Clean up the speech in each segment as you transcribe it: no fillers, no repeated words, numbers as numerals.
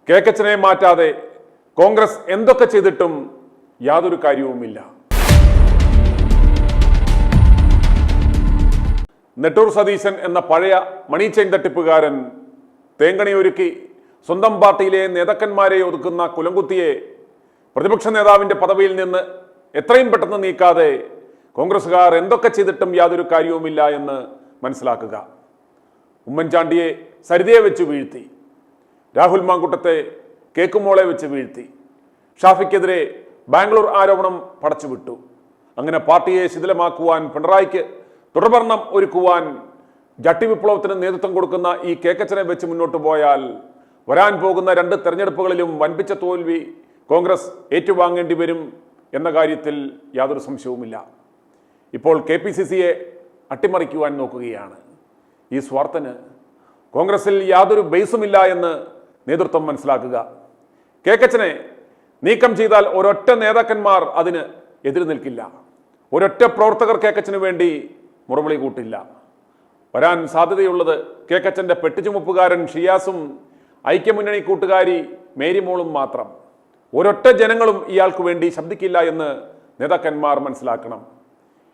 കേക്കച്ചനെ മാറ്റാതെ കോൺഗ്രസ് എന്തൊക്കെ ചെയ്തിട്ടും യാതൊരു കാര്യവുമില്ല. നെട്ടൂർ സതീശൻ എന്ന പഴയ മണി ചെയിൻ തട്ടിപ്പുകാരൻ തേങ്കണിയൊരുക്കി സ്വന്തം പാർട്ടിയിലെ നേതാക്കന്മാരെ ഒതുക്കുന്ന കുലംകുത്തിയെ പ്രതിപക്ഷ നേതാവിൻ്റെ പദവിയിൽ നിന്ന് എത്രയും പെട്ടെന്ന് നീക്കാതെ കോൺഗ്രസ്സുകാർ എന്തൊക്കെ ചെയ്തിട്ടും യാതൊരു കാര്യവുമില്ല എന്ന് മനസ്സിലാക്കുക. ഉമ്മൻചാണ്ടിയെ സരിതയെ വെച്ച് വീഴ്ത്തി, രാഹുൽ മാങ്കൂട്ടത്തെ കേക്കുമോളെ വെച്ച് വീഴ്ത്തി, ഷാഫിക്കെതിരെ ബാംഗ്ലൂർ ആരോപണം പടച്ചുവിട്ടു. അങ്ങനെ പാർട്ടിയെ ശിഥിലമാക്കുവാൻ, പിണറായിക്ക് തുടർഭരണം ഒരുക്കുവാൻ ജട്ടി വിപ്ലവത്തിന് നേതൃത്വം കൊടുക്കുന്ന ഈ കേക്കച്ചനെ വെച്ച് മുന്നോട്ട് പോയാൽ വരാൻ പോകുന്ന 2 തെരഞ്ഞെടുപ്പുകളിലും വൻപിച്ച തോൽവി കോൺഗ്രസ് ഏറ്റുവാങ്ങേണ്ടി വരും എന്ന കാര്യത്തിൽ യാതൊരു സംശയവുമില്ല. ഇപ്പോൾ KPCCയെ അട്ടിമറിക്കുവാൻ നോക്കുകയാണ്. ഈ സ്വാർത്ഥന് കോൺഗ്രസിൽ യാതൊരു ബേസുമില്ല എന്ന് നേതൃത്വം മനസ്സിലാക്കുക. കേക്കച്ചനെ നീക്കം ചെയ്താൽ ഒരൊറ്റ നേതാക്കന്മാർ അതിന് എതിര് നിൽക്കില്ല. ഒരൊറ്റ പ്രവർത്തകർ കേക്കച്ചന് വേണ്ടി മുറവിളി കൂട്ടില്ല. വരാൻ സാധ്യതയുള്ളത് കേക്കച്ചൻ്റെ പെട്ടിച്ചുമപ്പുകാരൻ ഷിയാസും ഐക്യമുന്നണി കൂട്ടുകാരി മേരിമോളും മാത്രം. ഒരൊറ്റ ജനങ്ങളും ഇയാൾക്ക് വേണ്ടി ശബ്ദിക്കില്ല എന്ന് നേതാക്കന്മാർ മനസ്സിലാക്കണം.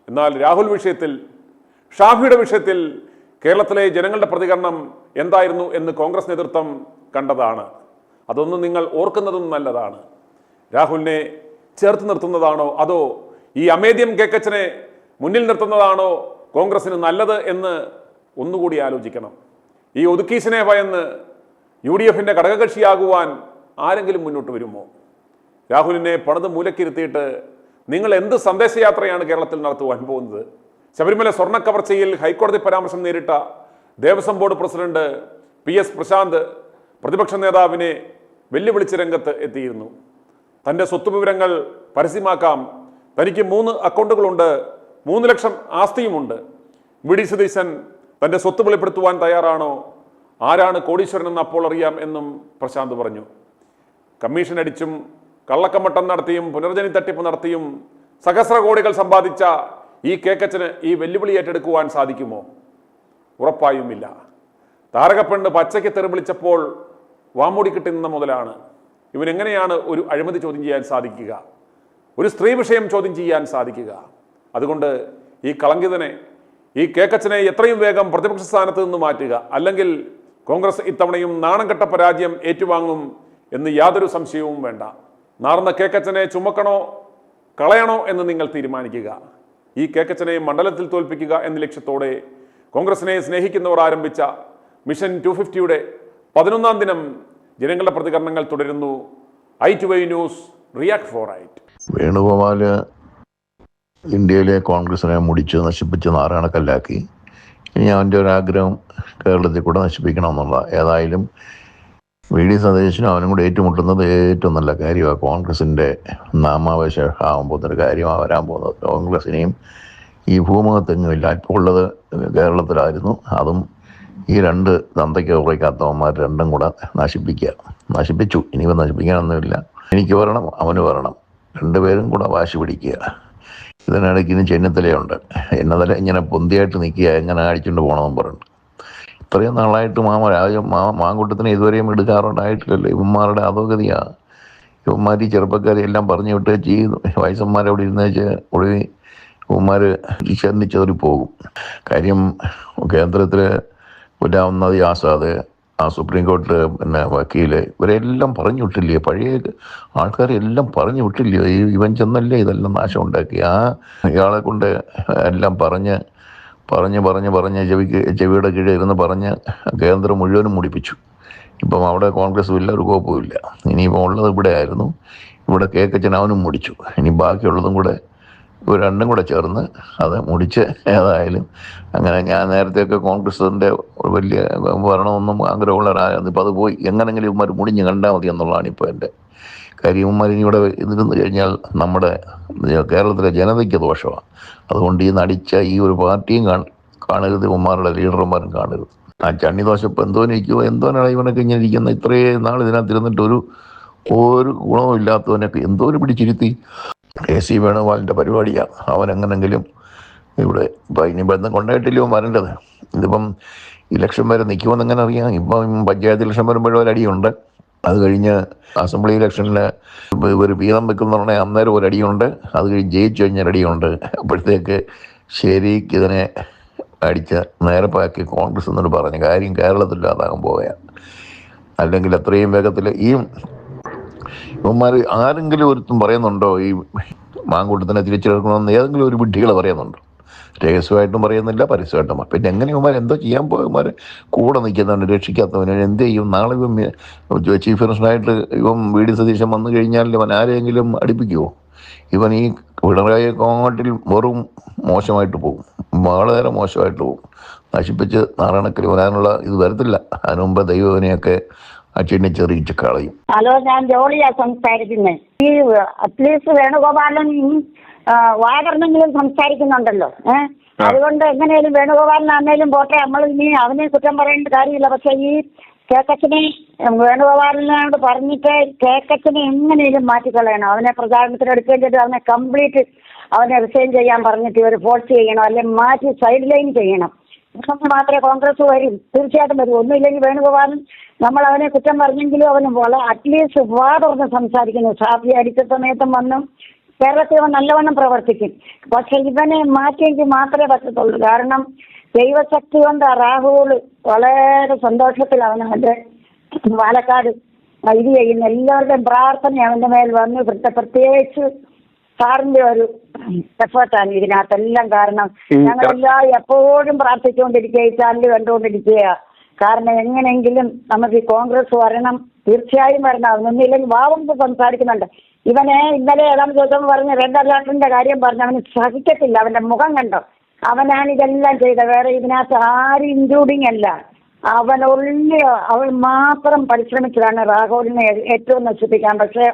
എന്നാൽ രാഹുൽ വിഷയത്തിൽ, ഷാഫിയുടെ വിഷയത്തിൽ കേരളത്തിലെ ജനങ്ങളുടെ പ്രതികരണം എന്തായിരുന്നു എന്ന് കോൺഗ്രസ് നേതൃത്വം കണ്ടതാണ്. അതൊന്നും നിങ്ങൾ ഓർക്കുന്നതും നല്ലതാണ്. രാഹുലിനെ ചേർത്ത് നിർത്തുന്നതാണോ അതോ ഈ അമേദ്യം കേക്കച്ചനെ മുന്നിൽ നിർത്തുന്നതാണോ കോൺഗ്രസിന് നല്ലത് എന്ന് ഒന്നുകൂടി ആലോചിക്കണം. ഈ ഒതുക്കീശനെ ഭയന്ന് UDFിൻ്റെ ഘടകകക്ഷിയാകുവാൻ ആരെങ്കിലും മുന്നോട്ട് വരുമോ? രാഹുലിനെ പണിത് മൂലക്കിരുത്തിയിട്ട് നിങ്ങൾ എന്ത് സന്ദേശയാത്രയാണ് കേരളത്തിൽ നടത്തുവാൻ പോകുന്നത്? ശബരിമല സ്വർണ്ണക്കവർച്ചയിൽ ഹൈക്കോടതി പരാമർശം നേരിട്ട Devaswom board president PS Prashanth പ്രതിപക്ഷ നേതാവിനെ വെല്ലുവിളിച്ച് രംഗത്ത് എത്തിയിരുന്നു. തൻ്റെ സ്വത്തുവിവരങ്ങൾ പരസ്യമാക്കാം, തനിക്ക് 3 അക്കൗണ്ടുകളുണ്ട്, 3 ലക്ഷം ആസ്തിയുമുണ്ട്. VD സതീശൻ തൻ്റെ സ്വത്ത് വെളിപ്പെടുത്തുവാൻ തയ്യാറാണോ? ആരാണ് കോടീശ്വരൻ എന്ന് അപ്പോൾ അറിയാം എന്നും പ്രശാന്ത് പറഞ്ഞു. കമ്മീഷൻ അടിച്ചും കള്ളക്കമ്മട്ടം നടത്തിയും പുനർജനി തട്ടിപ്പ് നടത്തിയും സഹസ്ര കോടികൾ സമ്പാദിച്ച ഈ കേക്കച്ചന് ഈ വെല്ലുവിളി ഏറ്റെടുക്കുവാൻ സാധിക്കുമോ? ഉറപ്പായുമില്ല. താരകപ്പെണ്ണ് പച്ചയ്ക്ക് തെറിവിളിച്ചപ്പോൾ വാമൂടി കിട്ടി നിന്ന മുതലാണ് ഇവനെങ്ങനെയാണ് ഒരു അഴിമതി ചോദ്യം ചെയ്യാൻ സാധിക്കുക, ഒരു സ്ത്രീ വിഷയം ചോദ്യം ചെയ്യാൻ സാധിക്കുക? അതുകൊണ്ട് ഈ കളങ്കിതനെ, ഈ കേക്കച്ചനെ എത്രയും വേഗം പ്രതിപക്ഷ സ്ഥാനത്ത് നിന്ന് മാറ്റുക. അല്ലെങ്കിൽ കോൺഗ്രസ് ഇത്തവണയും നാണം കെട്ട പരാജയം ഏറ്റുവാങ്ങും എന്ന് യാതൊരു സംശയവും വേണ്ട. നാർന്ന കേക്കച്ചനെ ചുമക്കണോ കളയണോ എന്ന് നിങ്ങൾ തീരുമാനിക്കുക. ഈ കേക്കച്ചനെ മണ്ഡലത്തിൽ തോൽപ്പിക്കുക എന്ന ലക്ഷ്യത്തോടെ കോൺഗ്രസിനെ സ്നേഹിക്കുന്നവർ ആരംഭിച്ച മിഷൻ 250യുടെ 11ാം ദിനം ജനങ്ങളുടെ പ്രതികരണങ്ങൾ തുടരുന്നു. i2i news, react for right. Venugopal ഇന്ത്യയിലെ കോൺഗ്രസിനെ മുടിച്ച് നശിപ്പിച്ച് നാരായണക്കല്ലാക്കി. ഇനി അവൻ്റെ ഒരാഗ്രഹം കേരളത്തിൽ കൂടെ നശിപ്പിക്കണമെന്നുള്ള. ഏതായാലും VD സതീശനും അവനും കൂടെ ഏറ്റുമുട്ടുന്നത് ഏറ്റവും നല്ല കാര്യമാണ്. കോൺഗ്രസിൻ്റെ നാമാവശേഷം ആകുമ്പോൾ ഒരു കാര്യമാണ് വരാൻ പോകുന്നത്. കോൺഗ്രസിനെയും ഈ ഭൂമുഖത്തെങ്ങുമില്ല. ഇപ്പോൾ ഉള്ളത് കേരളത്തിലായിരുന്നു. അതും ഈ 2 തന്തയ്ക്ക് ഉറയ്ക്കാത്തവന്മാർ 2ഉം കൂടെ നശിപ്പിച്ചു. ഇനിയിപ്പോൾ നശിപ്പിക്കാനൊന്നുമില്ല. എനിക്ക് വരണം, അവന് വരണം, 2 പേരും കൂടെ വാശി പിടിക്കുക. ഇതിനിടയ്ക്ക് ഇനി ചെന്നിത്തലയുണ്ട്. എന്നതല്ല ഇങ്ങനെ പൊന്തിയായിട്ട് നിൽക്കുക, എങ്ങനെ അടിച്ചുകൊണ്ട് പോകണമെന്ന് പറഞ്ഞു. ഇത്രയും നാളായിട്ട് മാങ്കൂട്ടത്തിന് ഇതുവരെയും എടുക്കാറുണ്ടായിട്ടില്ലല്ലോ. ഇവന്മാരുടെ അധോഗതിയാണ്. ഇവന്മാർ ഈ ചെറുപ്പക്കാരെ എല്ലാം പറഞ്ഞു വിട്ട് ചെയ്തു. വയസ്സന്മാരവിടെ ഇരുന്നേച്ച് ഒടുവിൽ ഇവന്മാർ ചെന്നിച്ചേറി പോകും. കാര്യം കേന്ദ്രത്തിൽ ഗുലാം ആസാദ്, ആ സുപ്രീം കോടതി വക്കീല്, ഇവരെല്ലാം പറഞ്ഞു വിട്ടില്ലേ? പഴയ ആൾക്കാരെല്ലാം പറഞ്ഞു വിട്ടില്ലയോ? ഇവൻ ചെന്നല്ലേ ഇതെല്ലാം നാശം ഉണ്ടാക്കി. ഇയാളെ കൊണ്ട് എല്ലാം പറഞ്ഞ് ചെവിയുടെ കീഴിൽ ഇരുന്ന് പറഞ്ഞ് കേന്ദ്രം മുഴുവനും മുടിപ്പിച്ചു. ഇപ്പം അവിടെ കോൺഗ്രസ് ഇല്ല, ഒരു കോപ്പുമില്ല. ഇനിയിപ്പോൾ ഉള്ളത് ഇവിടെ ആയിരുന്നു. ഇവിടെ കേക്കച്ചൻ അവനും മുടിച്ചു. ഇനി ബാക്കിയുള്ളതും കൂടെ ഇവർ 2ഉം കൂടെ ചേർന്ന് അത് മുടിച്ച് ഏതായാലും അങ്ങനെ. ഞാൻ നേരത്തെയൊക്കെ കോൺഗ്രസിൻ്റെ വലിയ ഭരണമൊന്നും ആഗ്രഹമുള്ളവരായിരുന്നു. ഇപ്പം അത് പോയി. എങ്ങനെങ്കിലും ഇവന്മാർ മുടിഞ്ഞ് കണ്ടാൽ മതി എന്നുള്ളതാണ് ഇപ്പോൾ എൻ്റെ കാര്യം. ഇവന്മാർ ഇനി ഇവിടെ ഇരുന്ന് കഴിഞ്ഞാൽ നമ്മുടെ കേരളത്തിലെ ജനതയ്ക്ക് ദോഷമാണ്. അതുകൊണ്ട് ഈ നടിച്ച ഈ ഒരു പാർട്ടിയും കാണരുത്, ഇവന്മാരുടെ ലീഡർമാരും കാണരുത്. ആ ചണ്ണിദോശ ഇപ്പം എന്തോനാണ് ഇവനൊക്കെ ഇങ്ങനെ ഇരിക്കുന്ന? ഇത്രയും നാൾ ഇതിനകത്തിരുന്നിട്ട് ഒരു ഗുണവും ഇല്ലാത്തവനൊക്കെ എന്തോരം പിടിച്ചിരുത്തി. AC വേണുഗോപാലിൻ്റെ പരിപാടിയാണ്. അവനെങ്ങനെങ്കിലും ഇവിടെ ഇപ്പം ഇനി ബന്ധം കൊണ്ടായിട്ടില്ലോ വരേണ്ടത്. ഇതിപ്പം ഇലക്ഷൻ വരെ നിൽക്കുമെന്ന് എങ്ങനെ അറിയാം? ഇപ്പം പഞ്ചായത്ത് ഇലക്ഷൻ വരുമ്പോഴും ഒരടിയുണ്ട്. അത് കഴിഞ്ഞ് അസംബ്ലി ഇലക്ഷനിൽ ഒരു വീതം വെക്കുന്ന പറഞ്ഞാൽ അന്നേരം ഒരു അടിയുണ്ട്. അത് കഴിഞ്ഞ് ജയിച്ചു കഴിഞ്ഞ അടിയുണ്ട്. അപ്പോഴത്തേക്ക് ശരിക്ക് ഇതിനെ അടിച്ച് നേരപ്പാക്കി കോൺഗ്രസ് എന്നോട് പറഞ്ഞ കാര്യം കേരളത്തിലില്ലാതാകാൻ പോവുക. അല്ലെങ്കിൽ എത്രയും വേഗത്തിൽ ഈ ഇവന്മാർ ആരെങ്കിലും ഒരുത്തും പറയുന്നുണ്ടോ ഈ മാങ്കൂട്ടത്തിനെ തിരിച്ചെടുക്കണമെന്ന്? ഏതെങ്കിലും ഒരു വിഡ്ഢികൾ പറയുന്നുണ്ടോ? രഹസ്യമായിട്ടും പറയുന്നില്ല, പരസ്യമായിട്ടും. പിന്നെ എങ്ങനെ ഇവന്മാർ എന്തോ ചെയ്യാൻ പോയവന്മാർ കൂടെ നിൽക്കുന്നവന് രക്ഷിക്കാത്തവന് എന്ത് ചെയ്യും? നാളെ ഇവൻ ചീഫ് മിനിസ്റ്ററായിട്ട് ഇവൻ വി.ഡി. സതീശൻ വന്നു കഴിഞ്ഞാൽ ഇവൻ ആരെങ്കിലും അടുപ്പിക്കുമോ? ഇവൻ ഈ പിണറായിക്കാട്ടിൽ വെറും മോശമായിട്ട് പോകും, വളരെ മോശമായിട്ട് പോകും. നശിപ്പിച്ച് നാരായണക്കൽ വരാനുള്ള ഇത് വരത്തില്ല. അതിനു മുമ്പ് ദൈവവിനെയൊക്കെ അച്ചിണ്ണിച്ചെറിയിച്ച് കളയും. ഹലോ, ഞാൻ ജോളിയാ സംസാരിക്കുന്നത്. ഈ അറ്റ്ലീസ്റ്റ് വേണുഗോപാലൻ വാദർന്നെങ്കിലും സംസാരിക്കുന്നുണ്ടല്ലോ. അതുകൊണ്ട് എങ്ങനെയാലും വേണുഗോപാലനാണേലും പോട്ടെ, നമ്മൾ ഇനി അവനെ കുറ്റം പറയേണ്ട കാര്യമില്ല. പക്ഷെ ഈ കേക്കച്ചനെ വേണുഗോപാലിനോട് പറഞ്ഞിട്ട് കേക്കച്ചനെ എങ്ങനെയും മാറ്റിക്കളയണം. അവനെ പ്രചാരണത്തിന് എടുക്കേണ്ടത് അവനെ കംപ്ലീറ്റ് അവനെ റിസൈൻ ചെയ്യാൻ പറഞ്ഞിട്ട് ഇവർ ഫോഴ്സ് ചെയ്യണം, അല്ലെങ്കിൽ മാറ്റി സൈഡ് ലൈൻ ചെയ്യണം. മാത്രമേ കോൺഗ്രസ് വരും, തീർച്ചയായിട്ടും വരും. ഒന്നുമില്ലെങ്കിൽ വേണുഗോപാലൻ നമ്മൾ അവനെ കുറ്റം പറഞ്ഞെങ്കിലും അവന് അറ്റ്ലീസ്റ്റ് വാതുറന്ന് സംസാരിക്കുന്നു. ഷാഫി അടിച്ച സമയത്തും വന്നു കേരളത്തിൽ അവൻ നല്ലവണ്ണം പ്രവർത്തിക്കും. പക്ഷെ ഇവനെ മാറ്റിയെങ്കിൽ മാത്രമേ പറ്റത്തുള്ളൂ. കാരണം ദൈവശക്തി കൊണ്ട് രാഹുൽ വളരെ സന്തോഷത്തിലാണ് അവൻ്റെ പാലക്കാട് ഇത് ചെയ്യുന്ന എല്ലാവരുടെയും പ്രാർത്ഥന അവൻ്റെ മേൽ വന്ന് പ്രത്യേകിച്ച് സാറിന്റെ ഒരു എഫേർട്ടാണ് ഇതിനകത്തെല്ലാം. കാരണം ഞങ്ങളെല്ലാം എപ്പോഴും പ്രാർത്ഥിച്ചുകൊണ്ടിരിക്കുക, ഈ ചാനൽ കണ്ടുകൊണ്ടിരിക്കുക. കാരണം എങ്ങനെയെങ്കിലും നമുക്ക് ഈ കോൺഗ്രസ് വരണം, തീർച്ചയായും വരണം. അവനൊന്നുമില്ലെങ്കിൽ വാവമ്പ് സംസാരിക്കുന്നുണ്ട്. ഇവനെ ഇന്നലെ ഏതാണ്ട് ദിവസം പറഞ്ഞ് റെഡ് അലേർട്ടിന്റെ കാര്യം പറഞ്ഞ് അവന് സഹിക്കത്തില്ല. അവന്റെ മുഖം കണ്ടോ? അവനാണ് ഇതെല്ലാം ചെയ്തത്, വേറെ ഇതിനകത്ത് ആരും ഇൻക്ലൂഡിങ് അല്ല. അവൻ മാത്രം പരിശ്രമിച്ചതാണ് രാഹുലിനെ ഏറ്റവും നശിപ്പിക്കാൻ. പക്ഷെ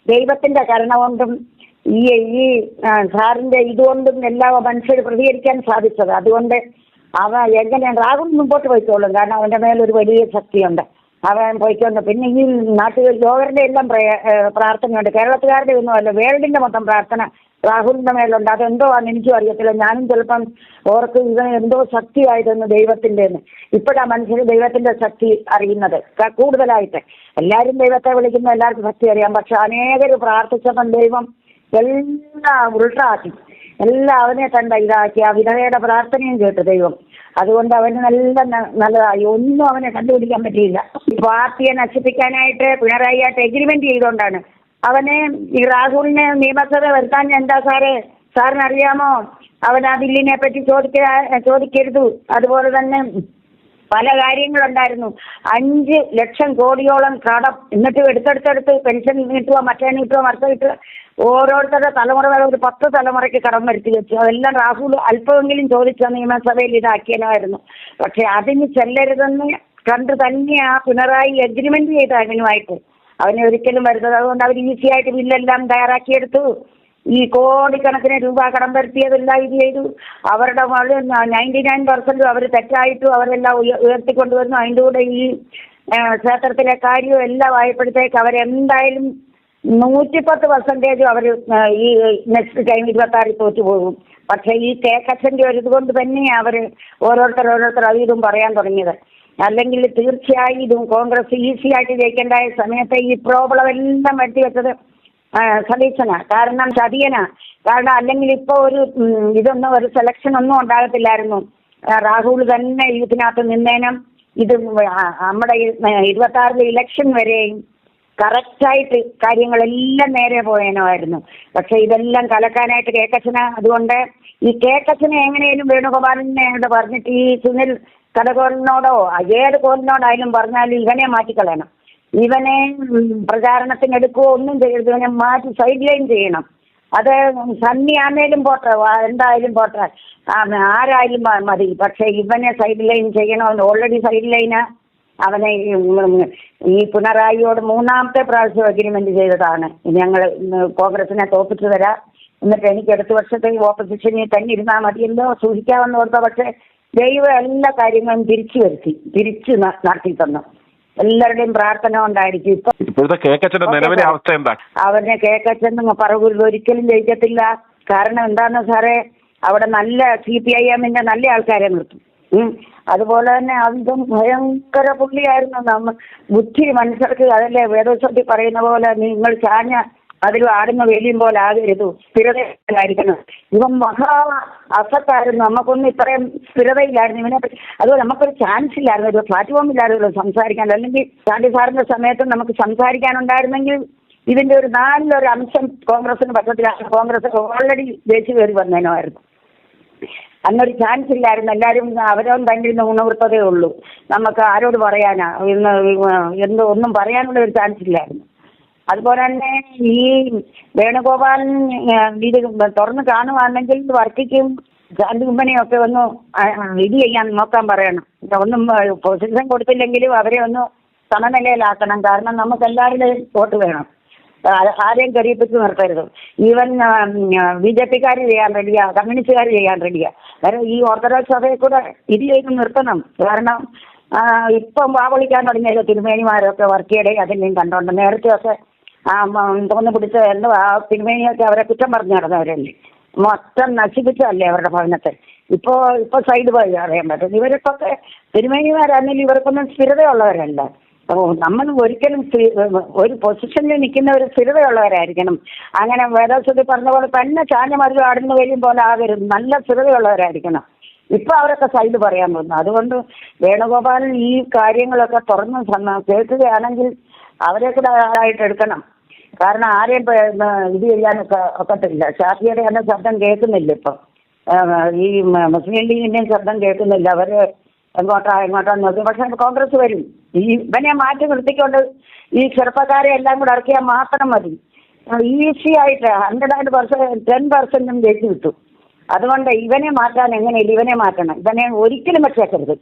ദൈവത്തിന്റെ കരുണ കൊണ്ടും ഈ സാറിന്റെ ഇതുകൊണ്ടും എല്ലാ മനുഷ്യർ പ്രതികരിക്കാൻ സാധിച്ചത്. അതുകൊണ്ട് അവൻ എങ്ങനെയാണ് രാഹുൽ മുമ്പോട്ട് പോയിക്കോളും. കാരണം അവന്റെ മേലൊരു വലിയ ശക്തിയുണ്ട്, അവൻ പോയിക്കൊണ്ട്. പിന്നെ ഈ നാട്ടുകാർ ലോകരുടെ എല്ലാം പ്രാർത്ഥനയുണ്ട്, കേരളത്തുകാരുടെ ഒന്നുമല്ല, വേൾഡിന്റെ മൊത്തം പ്രാർത്ഥന രാഹുലിന്റെ മേലുണ്ട്. അതെന്തോ ആണെന്ന് എനിക്കും അറിയത്തില്ല. ഞാനും ചിലപ്പം ഓർക്ക് ഇവൻ എന്തോ ശക്തിയായതെന്ന് ദൈവത്തിൻ്റെന്ന്. ഇപ്പോഴാണ് മനുഷ്യർ ദൈവത്തിന്റെ ശക്തി അറിയുന്നത് കൂടുതലായിട്ട്. എല്ലാവരും ദൈവത്തെ വിളിക്കുന്ന എല്ലാവർക്കും ശക്തി അറിയാം. പക്ഷെ അനേകർ പ്രാർത്ഥിച്ചപ്പം ദൈവം എല്ലാം ഉൾട്ടാക്കി, എല്ലാം അവനെ കണ്ട ഇതാക്കി. ആ വിധവയുടെ പ്രാർത്ഥനയും കേട്ടു ദൈവം. അതുകൊണ്ട് അവന് നല്ലതായി. ഒന്നും അവനെ കണ്ടുപിടിക്കാൻ പറ്റിയില്ല. ഈ പാർട്ടിയെ നശിപ്പിക്കാനായിട്ട് പിണറായിയായിട്ട് എഗ്രിമെന്റ് ചെയ്തുകൊണ്ടാണ് അവനെ ഈ രാഹുലിനെ നിയമസഭ വരുത്താൻ. എന്താ സാറിനറിയാമോ? അവൻ ആ ബില്ലിനെ പറ്റി ചോദിക്കരുത്. അതുപോലെ തന്നെ പല കാര്യങ്ങളുണ്ടായിരുന്നു. 5 ലക്ഷം കോടിയോളം കടം. എന്നിട്ട് എടുത്തെടുത്തെടുത്ത് പെൻഷൻ കിട്ടുക, മറ്റേ കിട്ടുക, മറ്റേ കിട്ടുക. ഓരോരുത്തരുടെ തലമുറ ഒരു 10 തലമുറയ്ക്ക് കടം വരുത്തി വെച്ചു. അതെല്ലാം രാഹുൽ അല്പമെങ്കിലും ചോദിച്ച നിയമസഭയിൽ ഇതാക്കിയനായിരുന്നു. പക്ഷെ അതിന് ചെല്ലരുതെന്ന് കണ്ട് തന്നെ ആ പിണറായി എഗ്രിമെന്റ് ചെയ്ത അവനുമായിട്ട്. അവനെ ഒരിക്കലും വരുന്നത്. അതുകൊണ്ട് അവർ ഈസി ആയിട്ട് ബില്ലെല്ലാം തയ്യാറാക്കിയെടുത്തു. ഈ കോടിക്കണക്കിന് രൂപ കടം വരുത്തിയതെല്ലാം ഇത് ചെയ്തു. അവരുടെ 99% അവർ തെറ്റായിട്ടു അവരെല്ലാം ഉയർത്തിക്കൊണ്ടുവന്നു. അതിൻ്റെ കൂടെ ഈ ക്ഷേത്രത്തിലെ കാര്യവും എല്ലാം ആയപ്പോഴത്തേക്ക് അവരെന്തായാലും 110% അവർ ഈ നെക്സ്റ്റ് ടൈം 26 തോറ്റുപോകും. പക്ഷെ ഈ കേക്കച്ചന്റെ ഒരു ഇതുകൊണ്ട് തന്നെ അവർ ഓരോരുത്തർ അതും പറയാൻ തുടങ്ങിയത്. അല്ലെങ്കിൽ തീർച്ചയായും ഇതും കോൺഗ്രസ് ഈസി ആയിട്ട് ജയിക്കേണ്ട സമയത്ത് ഈ പ്രോബ്ലം എല്ലാം വെട്ടിവെച്ചത് സതീശനാ. കാരണം ചതിയനാ. കാരണം അല്ലെങ്കിൽ ഇപ്പോൾ ഒരു സെലക്ഷൻ ഒന്നും ഉണ്ടാകത്തില്ലായിരുന്നു. രാഹുൽ തന്നെ ഇതിനകത്ത് നിന്നേനും. ഇത് നമ്മുടെ 26 ഇലക്ഷൻ വരെയും കറക്റ്റായിട്ട് കാര്യങ്ങളെല്ലാം നേരെ പോയേനമായിരുന്നു. പക്ഷെ ഇതെല്ലാം കലക്കാനായിട്ട് കേക്കച്ചന. അതുകൊണ്ട് ഈ കേക്കച്ചനെ എങ്ങനെയും വേണുഗോപാലിനോട് പറഞ്ഞിട്ട് ഈ സുനിൽ കടകോലിനോടോ ഏത് കോലിനോടായാലും പറഞ്ഞാലും ഇവനെ മാറ്റിക്കളയണം. ഇവനെ പ്രചാരണത്തിനെടുക്കുകയോ ഒന്നും ചെയ്യരുത്. ഇവനെ മാറ്റി സൈഡ് ലൈൻ ചെയ്യണം. അത് സണ്ണിയാണേലും പോട്ടെ, എന്തായാലും പോട്ടെ, ആരായാലും മതി. പക്ഷെ ഇവനെ സൈഡ് ലൈൻ ചെയ്യണം. അവൻ ഓൾറെഡി സൈഡ് ലൈനാ. അവനെ ഈ പിണറായിയോട് 3ാമത്തെ പ്രാവശ്യം അഗ്രിമെന്റ് ചെയ്തതാണ്. ഞങ്ങൾ കോൺഗ്രസിനെ തോപ്പിച്ചു തരാം, എന്നിട്ട് എനിക്ക് അടുത്ത വർഷത്തെ ഓപ്പോസിഷനിൽ തന്നെ ഇരുന്നാൽ മതിയല്ലോ, സൂക്ഷിക്കാമെന്ന് ഓർത്ത. പക്ഷെ ദൈവം എല്ലാ കാര്യങ്ങളും തിരിച്ചു നടത്തി തന്നു. എല്ലാവരുടെയും പ്രാർത്ഥന കൊണ്ടായിരിക്കും. ഇപ്പോഴത്തെ കേക്കച്ചന്റെ നിലവിലെ അവസ്ഥ എന്താ? അവനെ കേക്കച്ചൻ പറവൂരിൽ ഒരിക്കലും ജയിക്കത്തില്ല. കാരണം എന്താന്ന് സാറേ, അവിടെ നല്ല CPIM നല്ല ആൾക്കാരെ നിർത്തും. അതുപോലെ തന്നെ അതും ഭയങ്കര പുള്ളിയായിരുന്നു. ബുദ്ധി മനുഷ്യർക്ക് അതല്ലേ വേദോത്സവത്തിൽ പറയുന്ന പോലെ നിങ്ങൾ ചാഞ്ഞ അതിലും ആടുന്ന വേലിയും പോലെ ആകരുത്, സ്ഥിരതയിലായിരിക്കണം. ഇവൻ മഹാ അസത്തായിരുന്നു. നമുക്കൊന്നും ഇത്രയും സ്ഥിരതയില്ലായിരുന്നു ഇവനെ പറ്റി. അതുപോലെ നമുക്കൊരു ചാൻസ് ഇല്ലായിരുന്നു, ഒരു പ്ലാറ്റ്ഫോം ഇല്ലായിരുന്നല്ലോ സംസാരിക്കാൻ. അല്ലെങ്കിൽ ചാണ്ടി സാറിന്റെ സമയത്ത് നമുക്ക് സംസാരിക്കാനുണ്ടായിരുന്നെങ്കിൽ ഇതിന്റെ ഒരു നാലിലൊരു അംശം കോൺഗ്രസിന് പറ്റത്തില്ല. കോൺഗ്രസ് ഓൾറെഡി ജയിച്ചു കയറി വന്നേനുമായിരുന്നു. അന്നൊരു ചാൻസ് ഇല്ലായിരുന്നു. എല്ലാവരും അവരവൻ തന്നെ ഉണർത്തതേ ഉള്ളൂ. നമുക്ക് ആരോട് പറയാനാ ഇന്ന് ഒന്നും പറയാനുള്ള ഒരു ചാൻസ് ഇല്ലായിരുന്നു. അതുപോലെ തന്നെ ഈ വേണുഗോപാലൻ ഇത് തുറന്ന് കാണുവാണെങ്കിൽ വർക്കിക്കും ചാണ്ടി ഉമ്മനെയൊക്കെ ഒന്ന് ഇത് ചെയ്യാൻ നോക്കാൻ പറയണം. ഒന്നും പൊസിഷൻ കൊടുത്തില്ലെങ്കിലും അവരെ ഒന്ന് സമനിലയിലാക്കണം. കാരണം നമുക്ക് എല്ലാവരുടെയും വോട്ട് വേണം. ആരെയും കറിയിപ്പിച്ച് നിർത്തരുത്. ഈവൻ BJP-ക്കാർ ചെയ്യാൻ റെഡിയാ, കമ്മ്യൂണിസ്റ്റുകാർ ചെയ്യാൻ റെഡിയാ. കാരണം ഈ ഓർത്തഡോക്സ് സഭയെ കൂടെ ഇത് ചെയ്ത് നിർത്തണം. കാരണം ഇപ്പം വാവളിക്കാൻ തുടങ്ങിയ തിരുമേനിമാരൊക്കെ വർക്കിയുടെ അതിനെയും കണ്ടോണ്ട് നേരത്തെയൊക്കെ തോന്നു പിടിച്ച ആ തിരുമേനിയൊക്കെ അവരെ കുറ്റം പറഞ്ഞു നടന്നവരല്ലേ, മൊത്തം നശിപ്പിച്ചല്ലേ അവരുടെ ഭവനത്തെ. ഇപ്പോ സൈഡ് പോയി അറിയാൻ പറ്റും. ഇവർക്കൊക്കെ തിരുമേനിമാരാണെങ്കിൽ ഇവർക്കൊന്നും സ്ഥിരതയുള്ളവരല്ല. നമ്മൾ ഒരിക്കലും ഒരു പൊസിഷനിൽ നിൽക്കുന്നവർ സ്ഥിരതയുള്ളവരായിരിക്കണം. അങ്ങനെ വേദോത്സവത്തിൽ പറഞ്ഞ പോലെ തന്നെ ചാഞ്ഞ മരുന്ന് ആടുന്ന വരും പോലെ ആകരുത്. നല്ല സ്ഥിരതയുള്ളവരായിരിക്കണം. ഇപ്പൊ അവരൊക്കെ സൈഡ് പറയാൻ പോകുന്നു. അതുകൊണ്ട് വേണുഗോപാലൻ ഈ കാര്യങ്ങളൊക്കെ തുറന്ന് കേൾക്കുകയാണെങ്കിൽ അവരെ കൂടെ ആയിട്ട് എടുക്കണം. കാരണം ആരെയും ഇത് ചെയ്യാനൊക്കെ ഒക്കത്തില്ല. ഷാഫിയുടെ തന്നെ ശബ്ദം കേൾക്കുന്നില്ല ഇപ്പം. ഈ മുസ്ലിം ലീഗിന്റെയും ശബ്ദം കേൾക്കുന്നില്ല. അവര് എങ്ങോട്ടാന്ന് നോക്കി. പക്ഷെ കോൺഗ്രസ് വരും. ഇവനെ മാറ്റി നിർത്തിക്കൊണ്ട് ഈ ചെറുപ്പക്കാരെ എല്ലാം കൂടെ ഇറക്കിയാൽ മാത്രം മതി. ഈസി ആയിട്ട് 10% ജയിച്ചു കിട്ടും. അതുകൊണ്ട് ഇവനെ മാറ്റാൻ എങ്ങനെയില്ല, ഇവനെ മാറ്റണം. ഇവനെ ഒരിക്കലും വെച്ചേക്കരുത്.